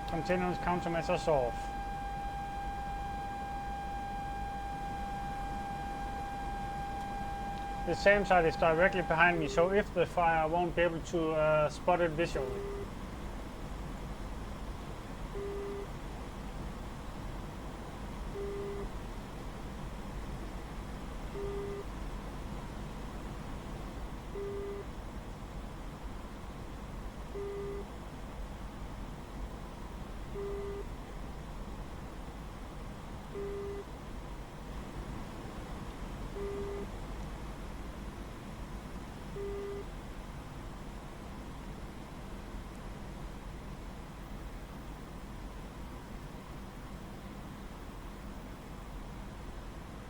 Continuous countermeasures off. The same side is directly behind me, so if the fire, I won't be able to spot it visually.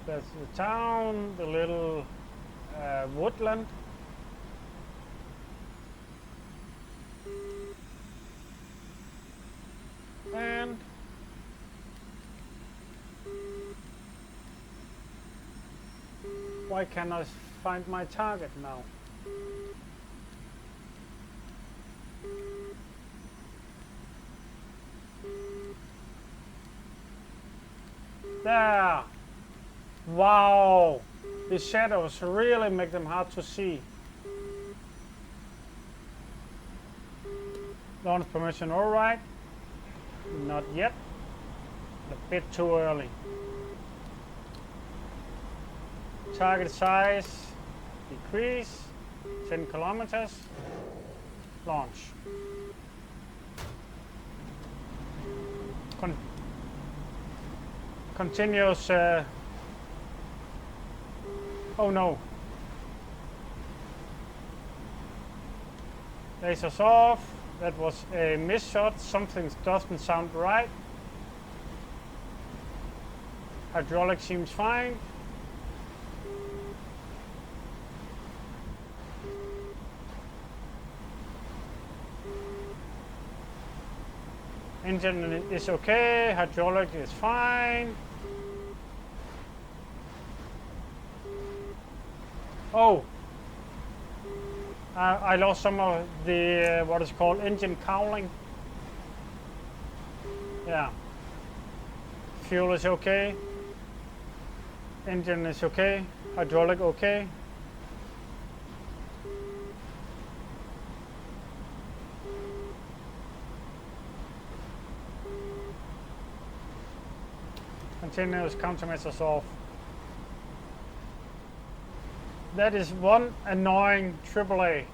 That's the town, the little woodland. And why can't I find my target now? There! Wow! The shadows really make them hard to see. Launch permission alright? Not yet. A bit too early. Target size decrease 10 kilometers. Launch. Continuous. Oh no. Lasers off. That was a miss shot. Something doesn't sound right. Hydraulic seems fine. Engine is okay. Hydraulic is fine. Oh, I lost some of the what is called engine cowling. Yeah. Fuel is okay. Engine is okay. Hydraulic okay. Continuous countermeasures off. That is one annoying AAA.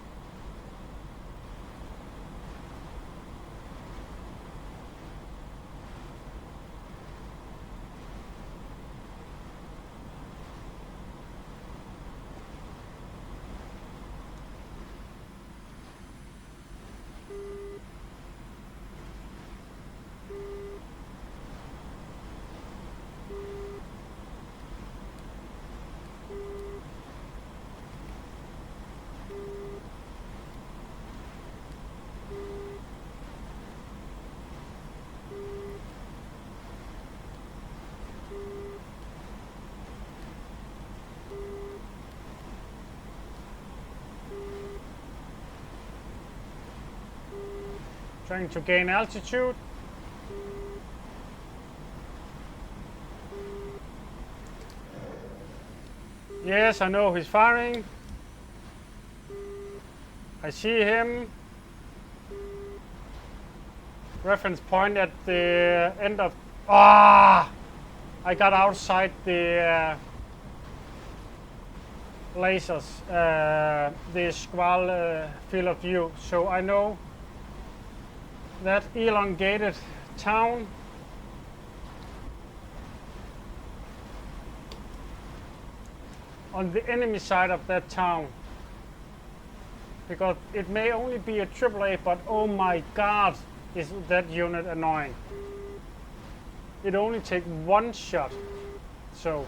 Trying to gain altitude. Yes, I know he's firing. I see him. Reference point at the end of... Ah! I got outside the lasers, the squall field of view, so I know that elongated town on the enemy side of that town, because it may only be a AAA, but oh my god, is that unit annoying. It only takes one shot. So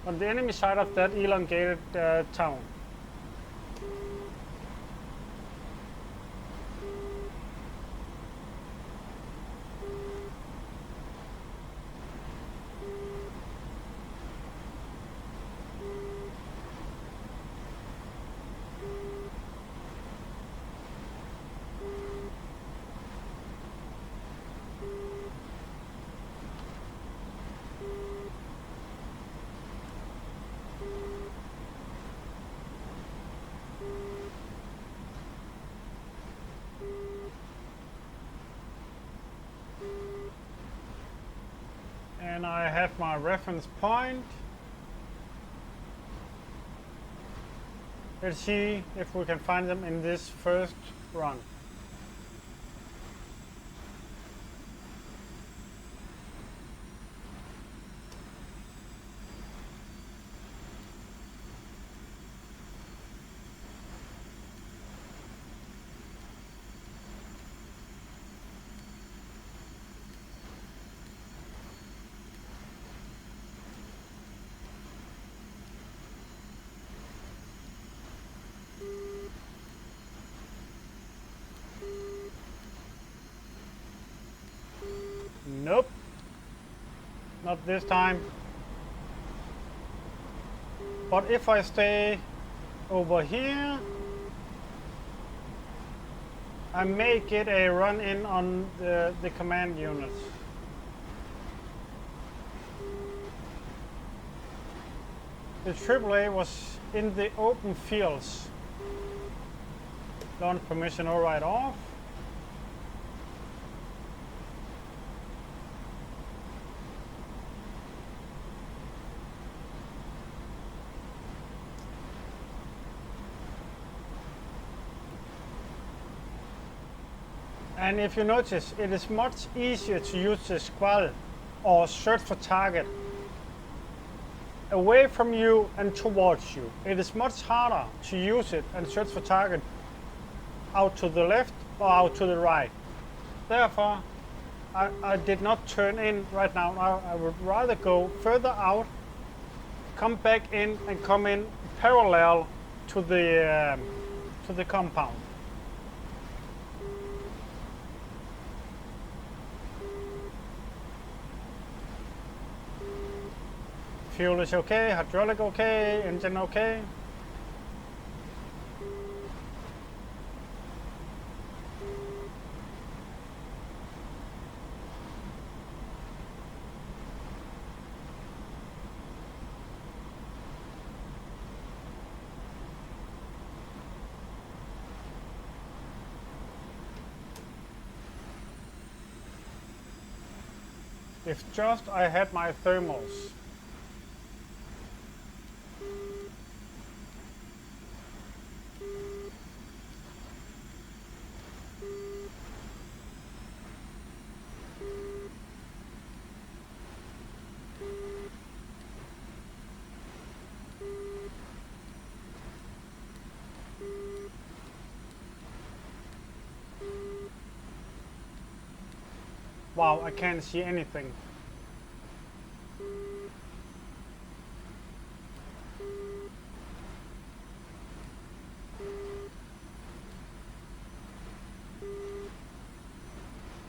on the enemy side of that elongated town. And I have my reference point. Let's see if we can find them in this first run. Nope, not this time. But if I stay over here, I may get a run in on the command units. The AAA was in the open fields. Launch permission override off. And if you notice, it is much easier to use the squall or search for target away from you and towards you. It is much harder to use it and search for target out to the left or out to the right. Therefore, I did not turn in right now. I would rather go further out, come back in and come in parallel to the compound. Fuel is okay, hydraulic okay, engine okay. If just I had my thermals. Wow, I can't see anything.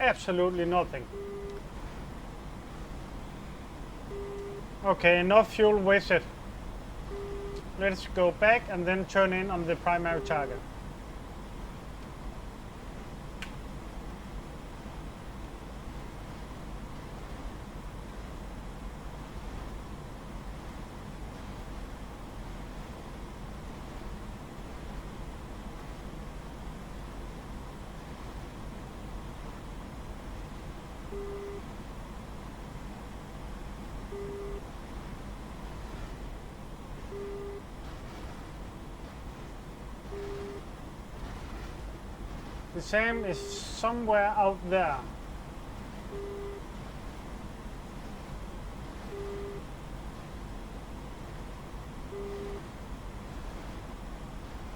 Absolutely nothing. Okay, enough fuel wasted. Let's go back and then turn in on the primary target. The SAM is somewhere out there.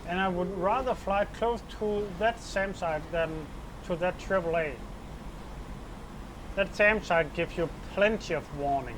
And I would rather fly close to that SAM site than to that AAA. That SAM site gives you plenty of warning.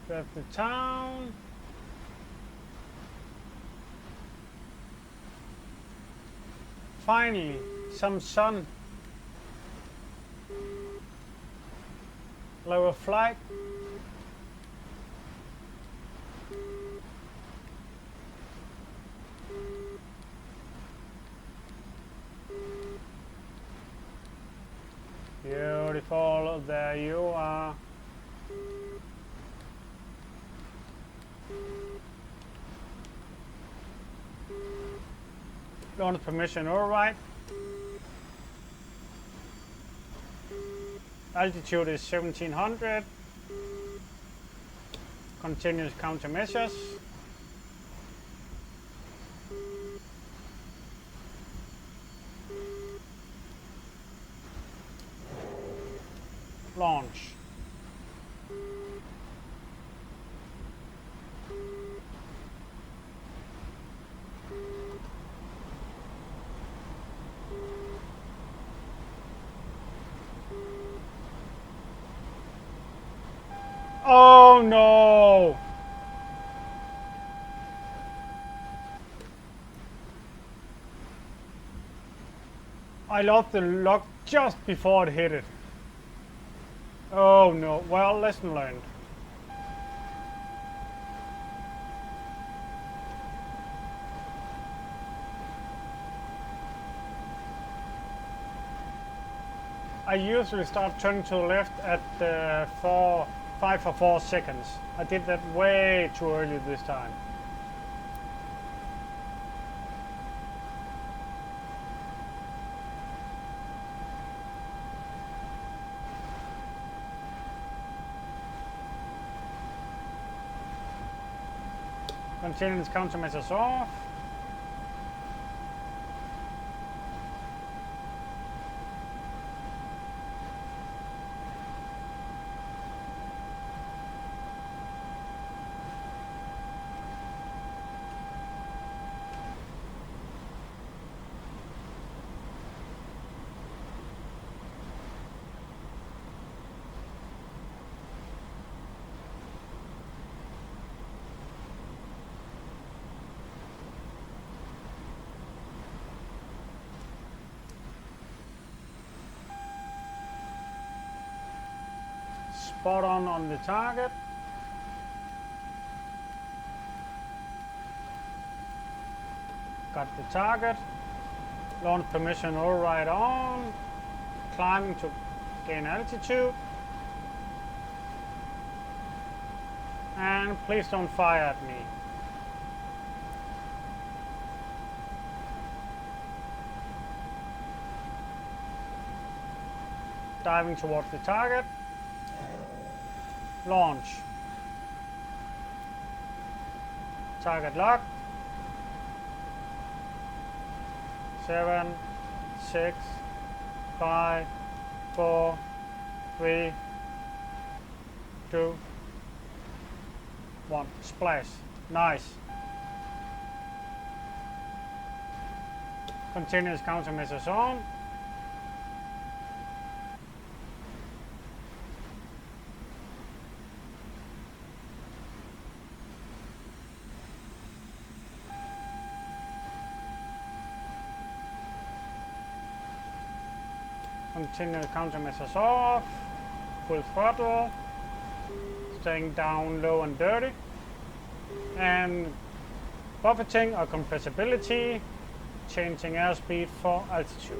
That's the town. Finally, some sun. Lower flight. Beautiful, there you are. Launch permission, alright. Altitude is 1700. Continuous countermeasures. Launch. Oh no! I lost the lock just before it hit it. Oh no, well, lesson learned. I usually start turning to the left at 5 or 4 seconds. I did that way too early this time. Continuous countermeasures off. spot on the target. Got the target. Launch permission all right on. Climbing to gain altitude. And please don't fire at me. Diving towards the target. Launch. Target locked. 7, 6, 5, 4, 3, 2, 1. Splash. Nice. Continuous countermeasures on. Continuous countermeasures off. Full throttle. Staying down low and dirty. And buffeting or compressibility. Changing airspeed for altitude.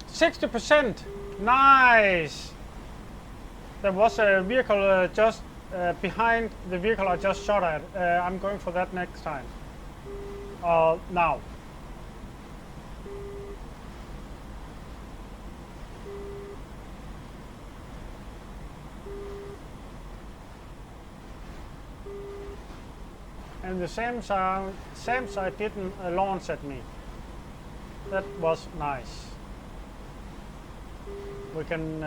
%60. Nice. There was a vehicle just behind the vehicle I just shot at. I'm going for that next time. Now. And the SAM didn't launch at me. That was nice. We can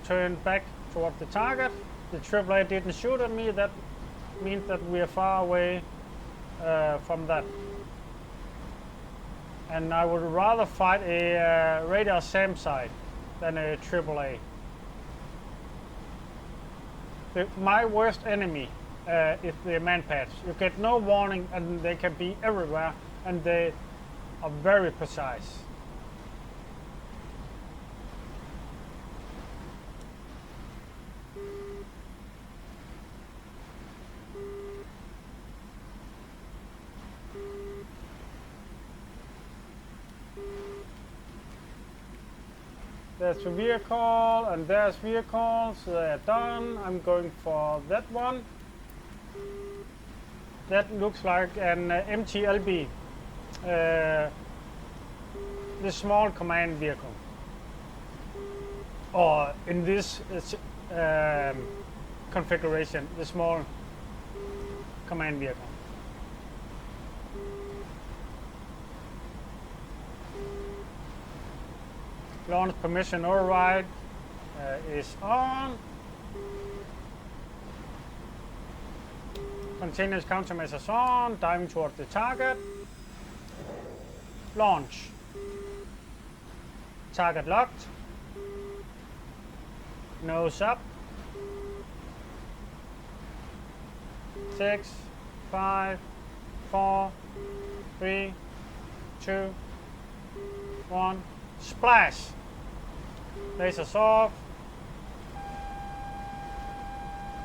turn back toward the target. The AAA didn't shoot at me. That means that we are far away from that. And I would rather fight a radar SAM site than a AAA. My worst enemy is the manpads. You get no warning and they can be everywhere and they are very precise. There's a vehicle and there's vehicles. They're done. I'm going for that one. That looks like an MTLB, the small command vehicle. Or in this configuration, the small command vehicle. Launch permission override is on. Continuous countermeasures on. Diving towards the target. Launch. Target locked. Nose up. 6, 5, 4, 3, 2, 1. Splash. Lasers off.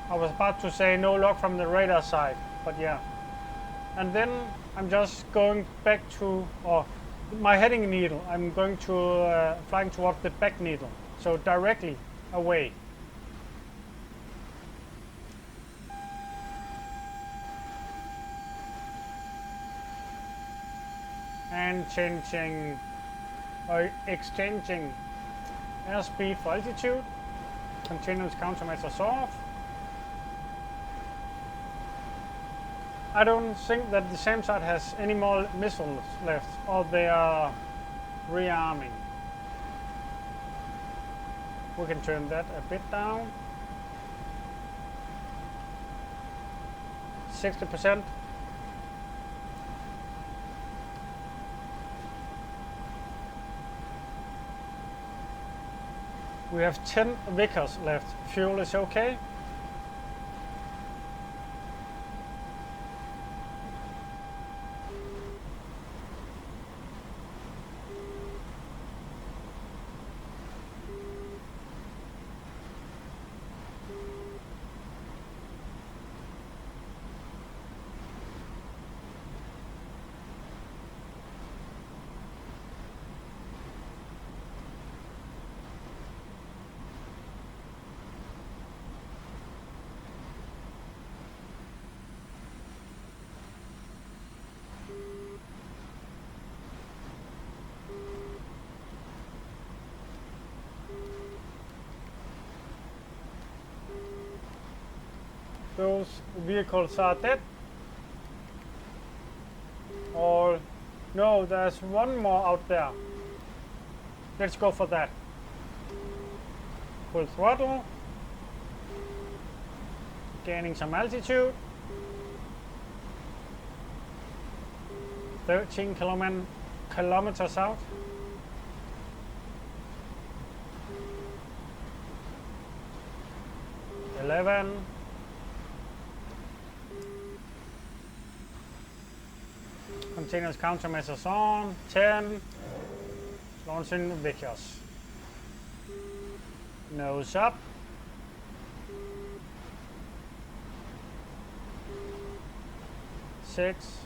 I was about to say no lock from the radar side, but yeah. And then I'm just going back to my heading needle. I'm going to flying towards the back needle, so directly away. And changing or exchanging airspeed for altitude. Continuous countermeasures off. I don't think that the SAM site has any more missiles left, or they are rearming. We can turn that a bit down. 60%. We have 10 Vickers left. Fuel is okay. Those vehicles are dead. Or no, there's one more out there. Let's go for that. Full throttle. Gaining some altitude. 13 kilometers out. Eleven. Continuous countermeasures on. 10. Launching Vickers. Nose up. 6,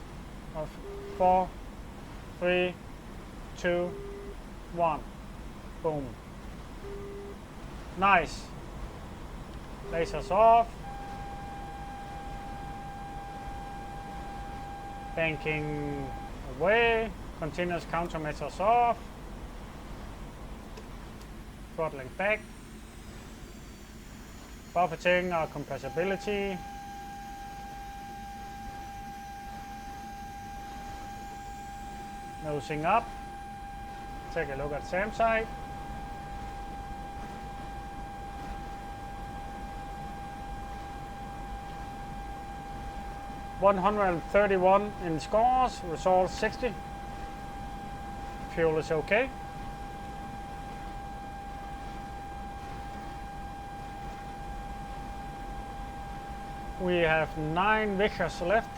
4, 3, 2, 1. Boom. Nice. Lasers off. Banking away. Continuous countermeasures off. Throttling back. Buffeting our compressibility. Nosing up. Take a look at SAM site. $131 in scores, result 60. Fuel is okay. We have 9 Vickers left.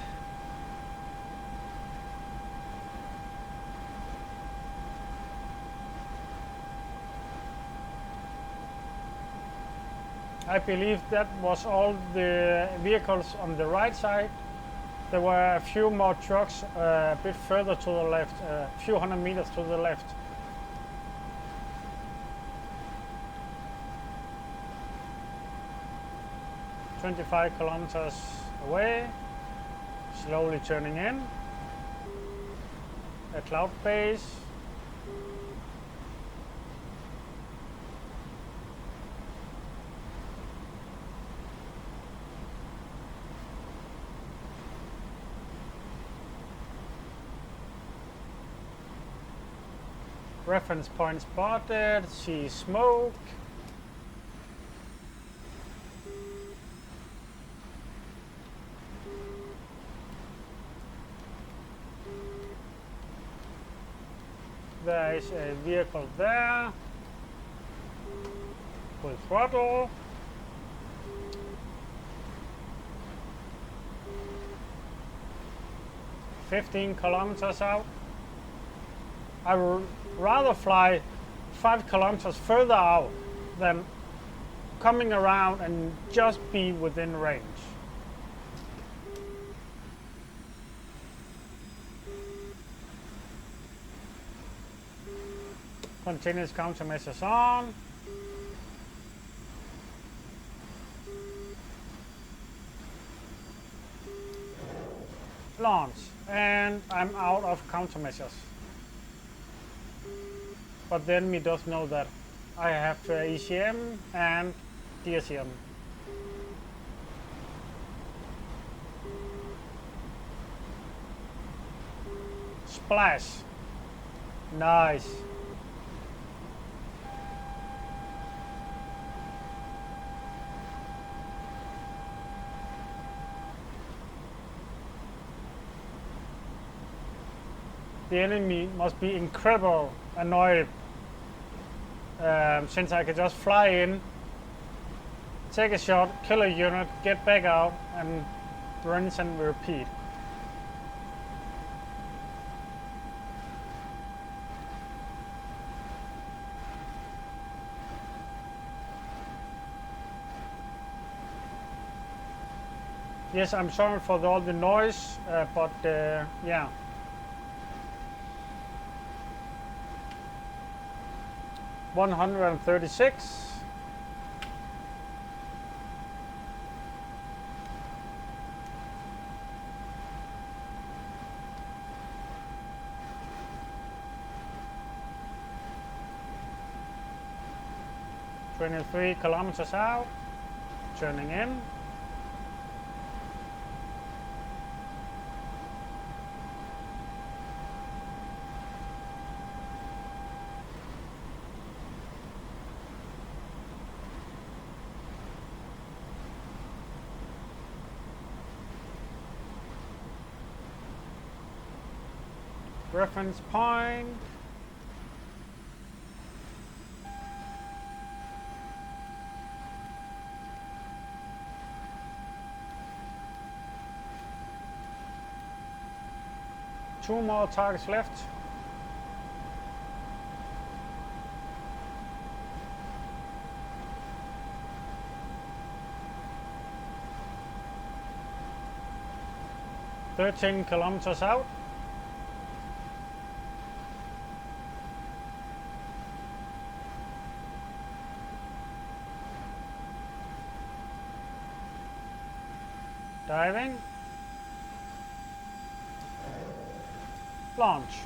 I believe that was all the vehicles on the right side. There were a few more trucks a bit further to the left, a few hundred meters to the left. "25 kilometers away, slowly turning in. A cloud base. Reference point spotted, see smoke. There is a vehicle there. Full throttle. "15 kilometers out. I would rather fly 5 kilometers further out than coming around and just be within range. Continuous countermeasures on. Launch, and I'm out of countermeasures. But then me does know that I have ECM and DSM. Splash. Nice. The enemy must be incredibly annoyed since I can just fly in, take a shot, kill a unit, get back out, and rinse and repeat. Yes, I'm sorry for all the noise, but yeah. $136. $23 kilometers out, turning in. reference point. Two more targets left. "13 kilometers out." Diving. Launch.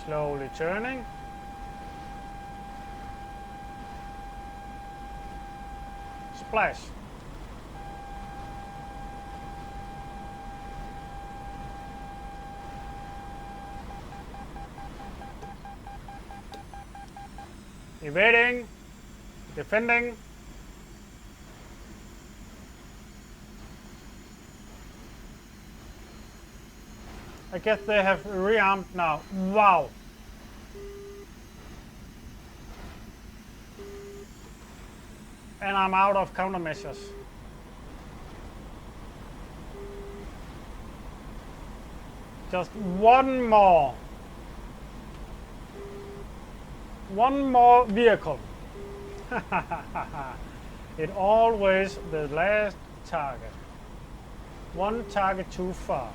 Slowly turning. Splash. Evading. Defending. I guess they have rearmed now. Wow. And I'm out of countermeasures. Just one more. One more vehicle. It always the last target. One target too far.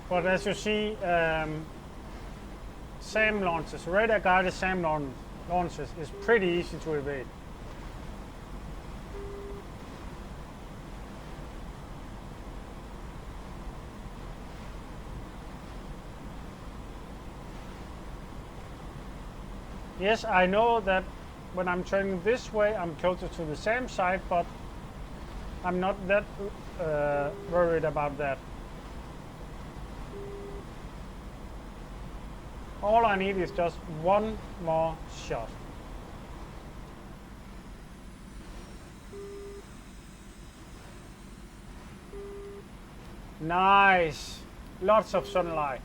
But as you see, SAM launches, radar guided SAM launches is pretty easy to evade. Yes, I know that when I'm turning this way, I'm closer to the SAM side, but I'm not that worried about that. All I need is just one more shot. Nice. Lots of sunlight.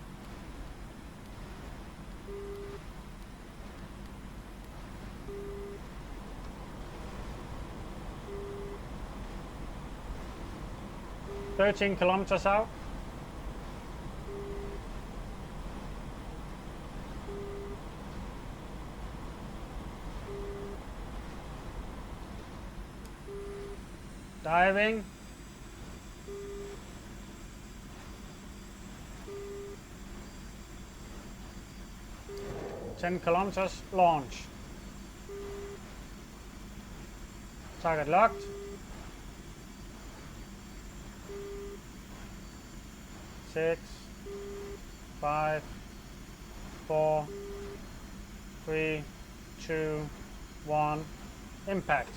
"13 kilometers out." Diving. "10 kilometers, launch." Target locked. 6, 5, 4, 3, 2, 1, impact.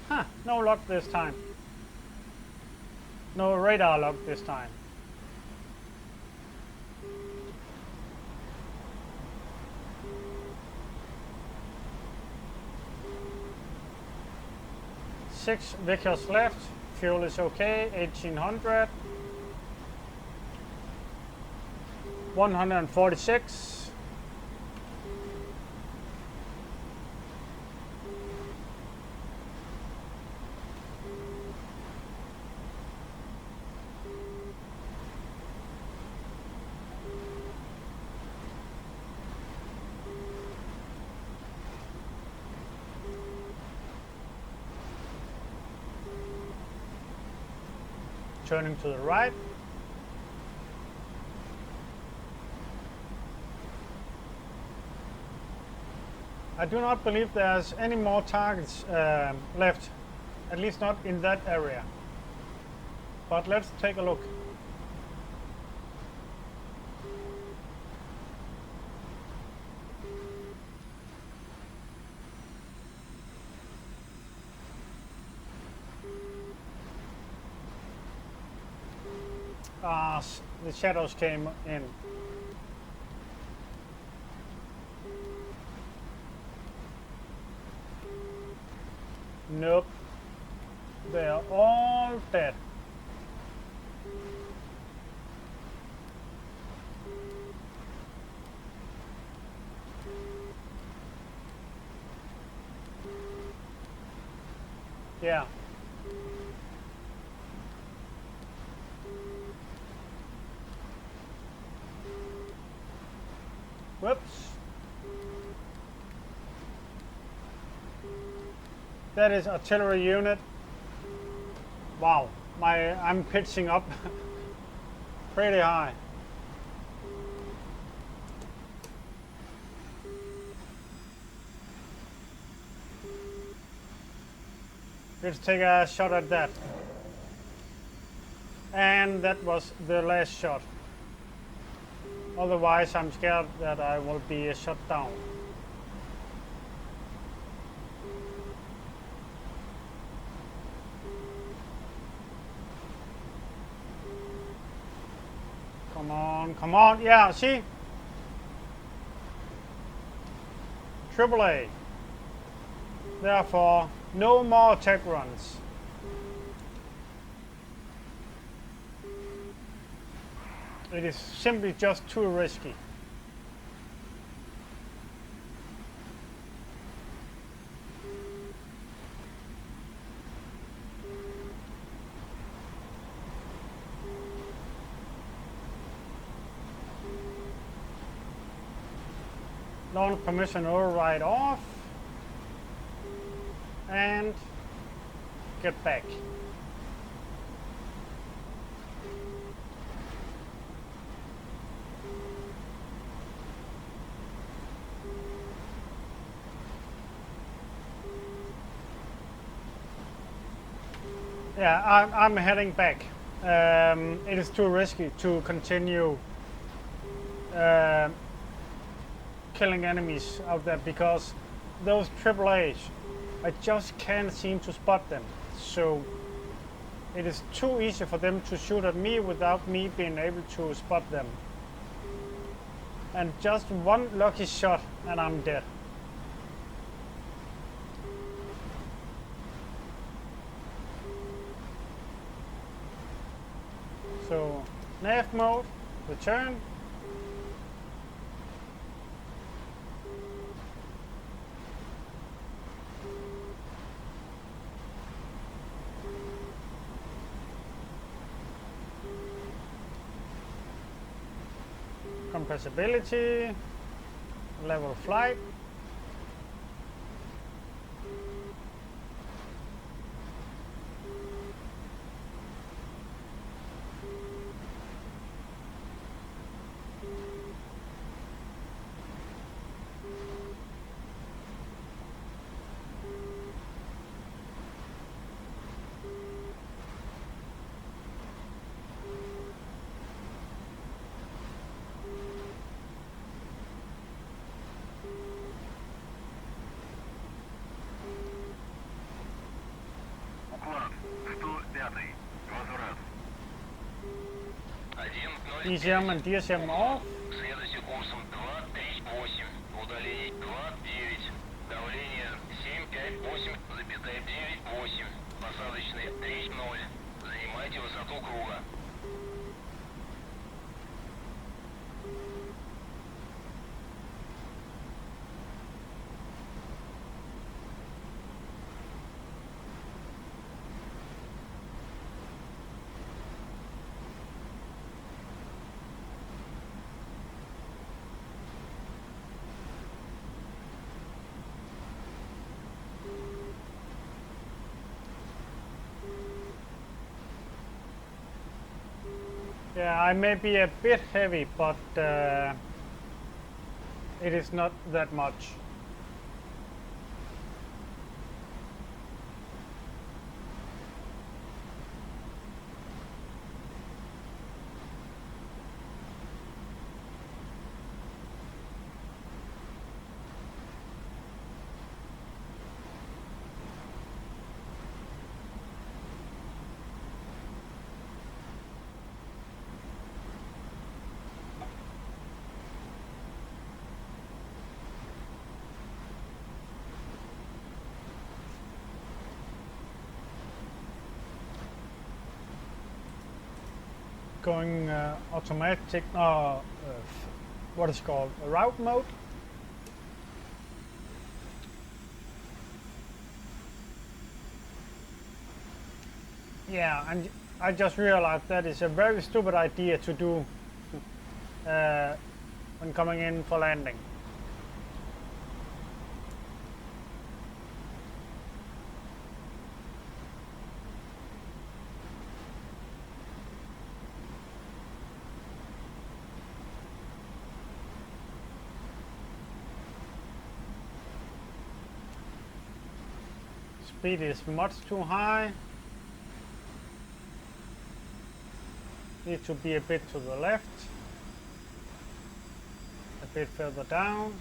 Huh, no lock this time. No radar lock this time. Six vehicles left. Fuel is okay. 1800. 146. Turning to the right. I do not believe there's any more targets left, at least not in that area. But let's take a look. The shadows came in. Nope. They are all dead. Yeah. Whoops. That is artillery unit. Wow, I'm pitching up pretty high. Let's take a shot at that. And that was the last shot. Otherwise, I'm scared that I will be shot down. Come on, come on. Yeah, see? AAA. Therefore, no more attack runs. It is simply just too risky. Launch permission override off. And get back. Yeah, I'm heading back. It is too risky to continue killing enemies out there because those AAAs, I just can't seem to spot them. So it is too easy for them to shoot at me without me being able to spot them. And just one lucky shot and I'm dead. So, nav mode, return. Compressibility, level flight. Уклад 105. Возврат. DCM and DSM off. Следуйте курсом 238. Удаление 2,9. Давление 758,98. Посадочный 3,0. Занимайте высоту круга. Yeah, I may be a bit heavy, but it is not that much. going automatic, what is called route mode. Yeah, and I just realized that is a very stupid idea to do when coming in for landing. Speed is much too high. Need to be a bit to the left, a bit further down.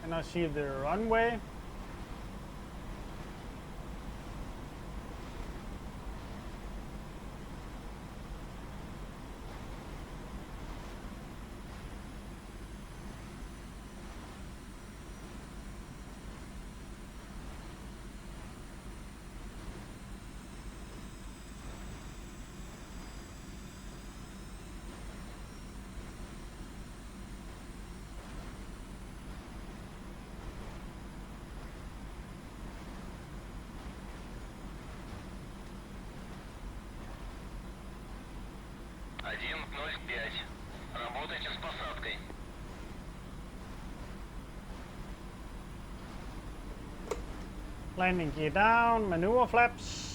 And I see the runway. Один, 0,5. Работайте с посадкой. Landing gear down, maneuver flaps.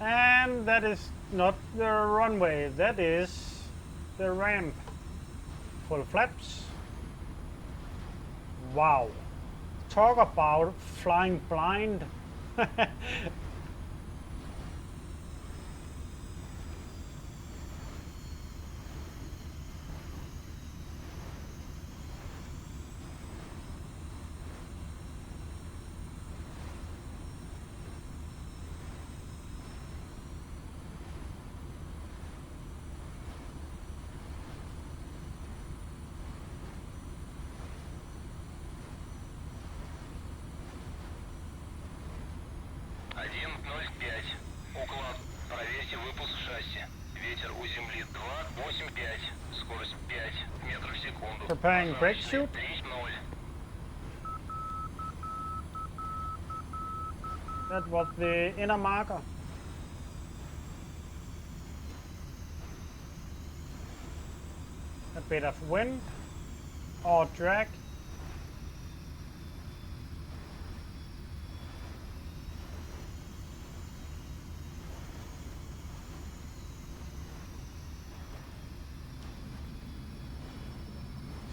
And that is not the runway, that is the ramp. Full flaps. Wow. Talk about flying blind. Один, 0,5. Уклад. Проверьте выпуск шасси. Ветер у земли 2, 8, 5. Скорость 5 метров в секунду. Preparing brake shoot. 3, 0. That was the inner marker. A bit of wind or drag.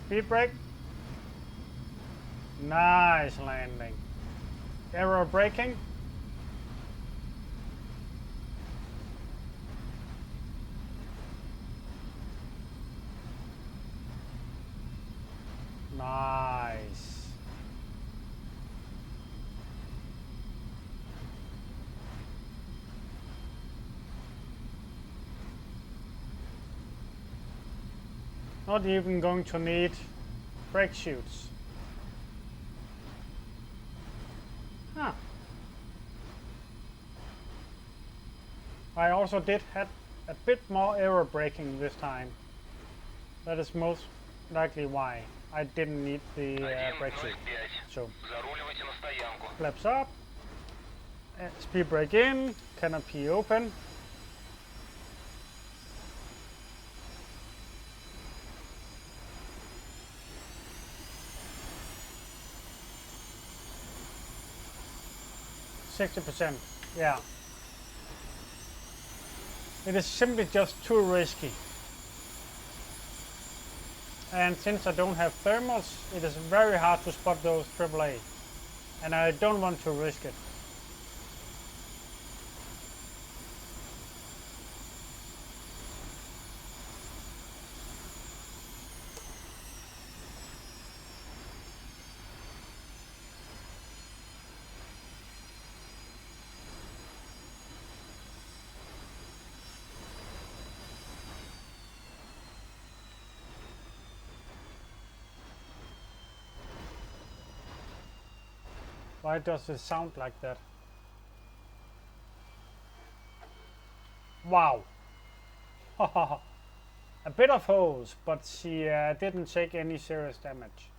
Speed brake. Nice landing. Aero braking. Nice. Not even going to need brake shoots. Huh. I also did have a bit more aero braking this time. That is most likely why I didn't need the brake shoot. So, Заруливайте на стоянку. flaps up, speed brake in, canopy open. 60%. Yeah. It is simply just too risky. And since I don't have thermals, it is very hard to spot those AAA. And I don't want to risk it. Why does it sound like that? Wow. A bit of hose, but she didn't take any serious damage.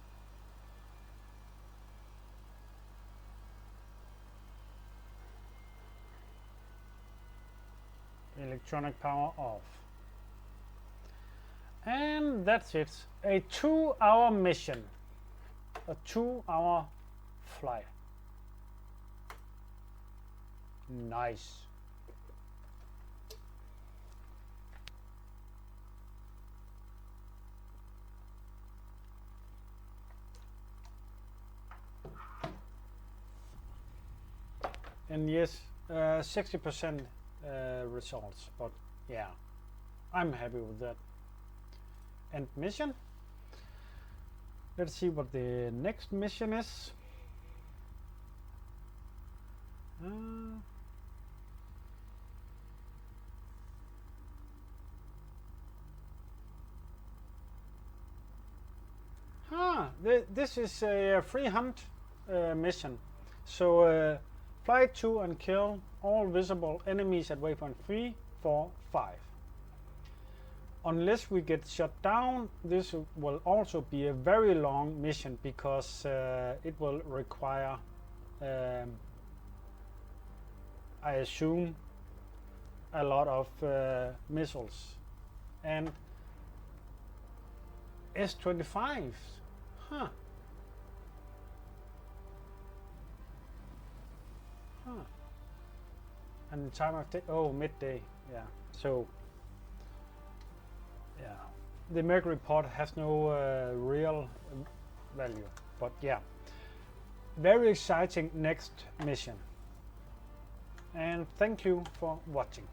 Electronic power off. And that's it. A 2-hour mission. A 2-hour flight. Nice. And yes, 60% results, but yeah, I'm happy with that. And mission. Let's see what the next mission is. This is a free hunt mission. So fly to and kill all visible enemies at waypoint 3, 4, 5. Unless we get shut down, this will also be a very long mission because it will require, I assume, a lot of missiles. And S-25s, huh? And the time of day, oh, midday, yeah. So, yeah, the Mercury pod has no real value, but yeah, very exciting next mission. And thank you for watching.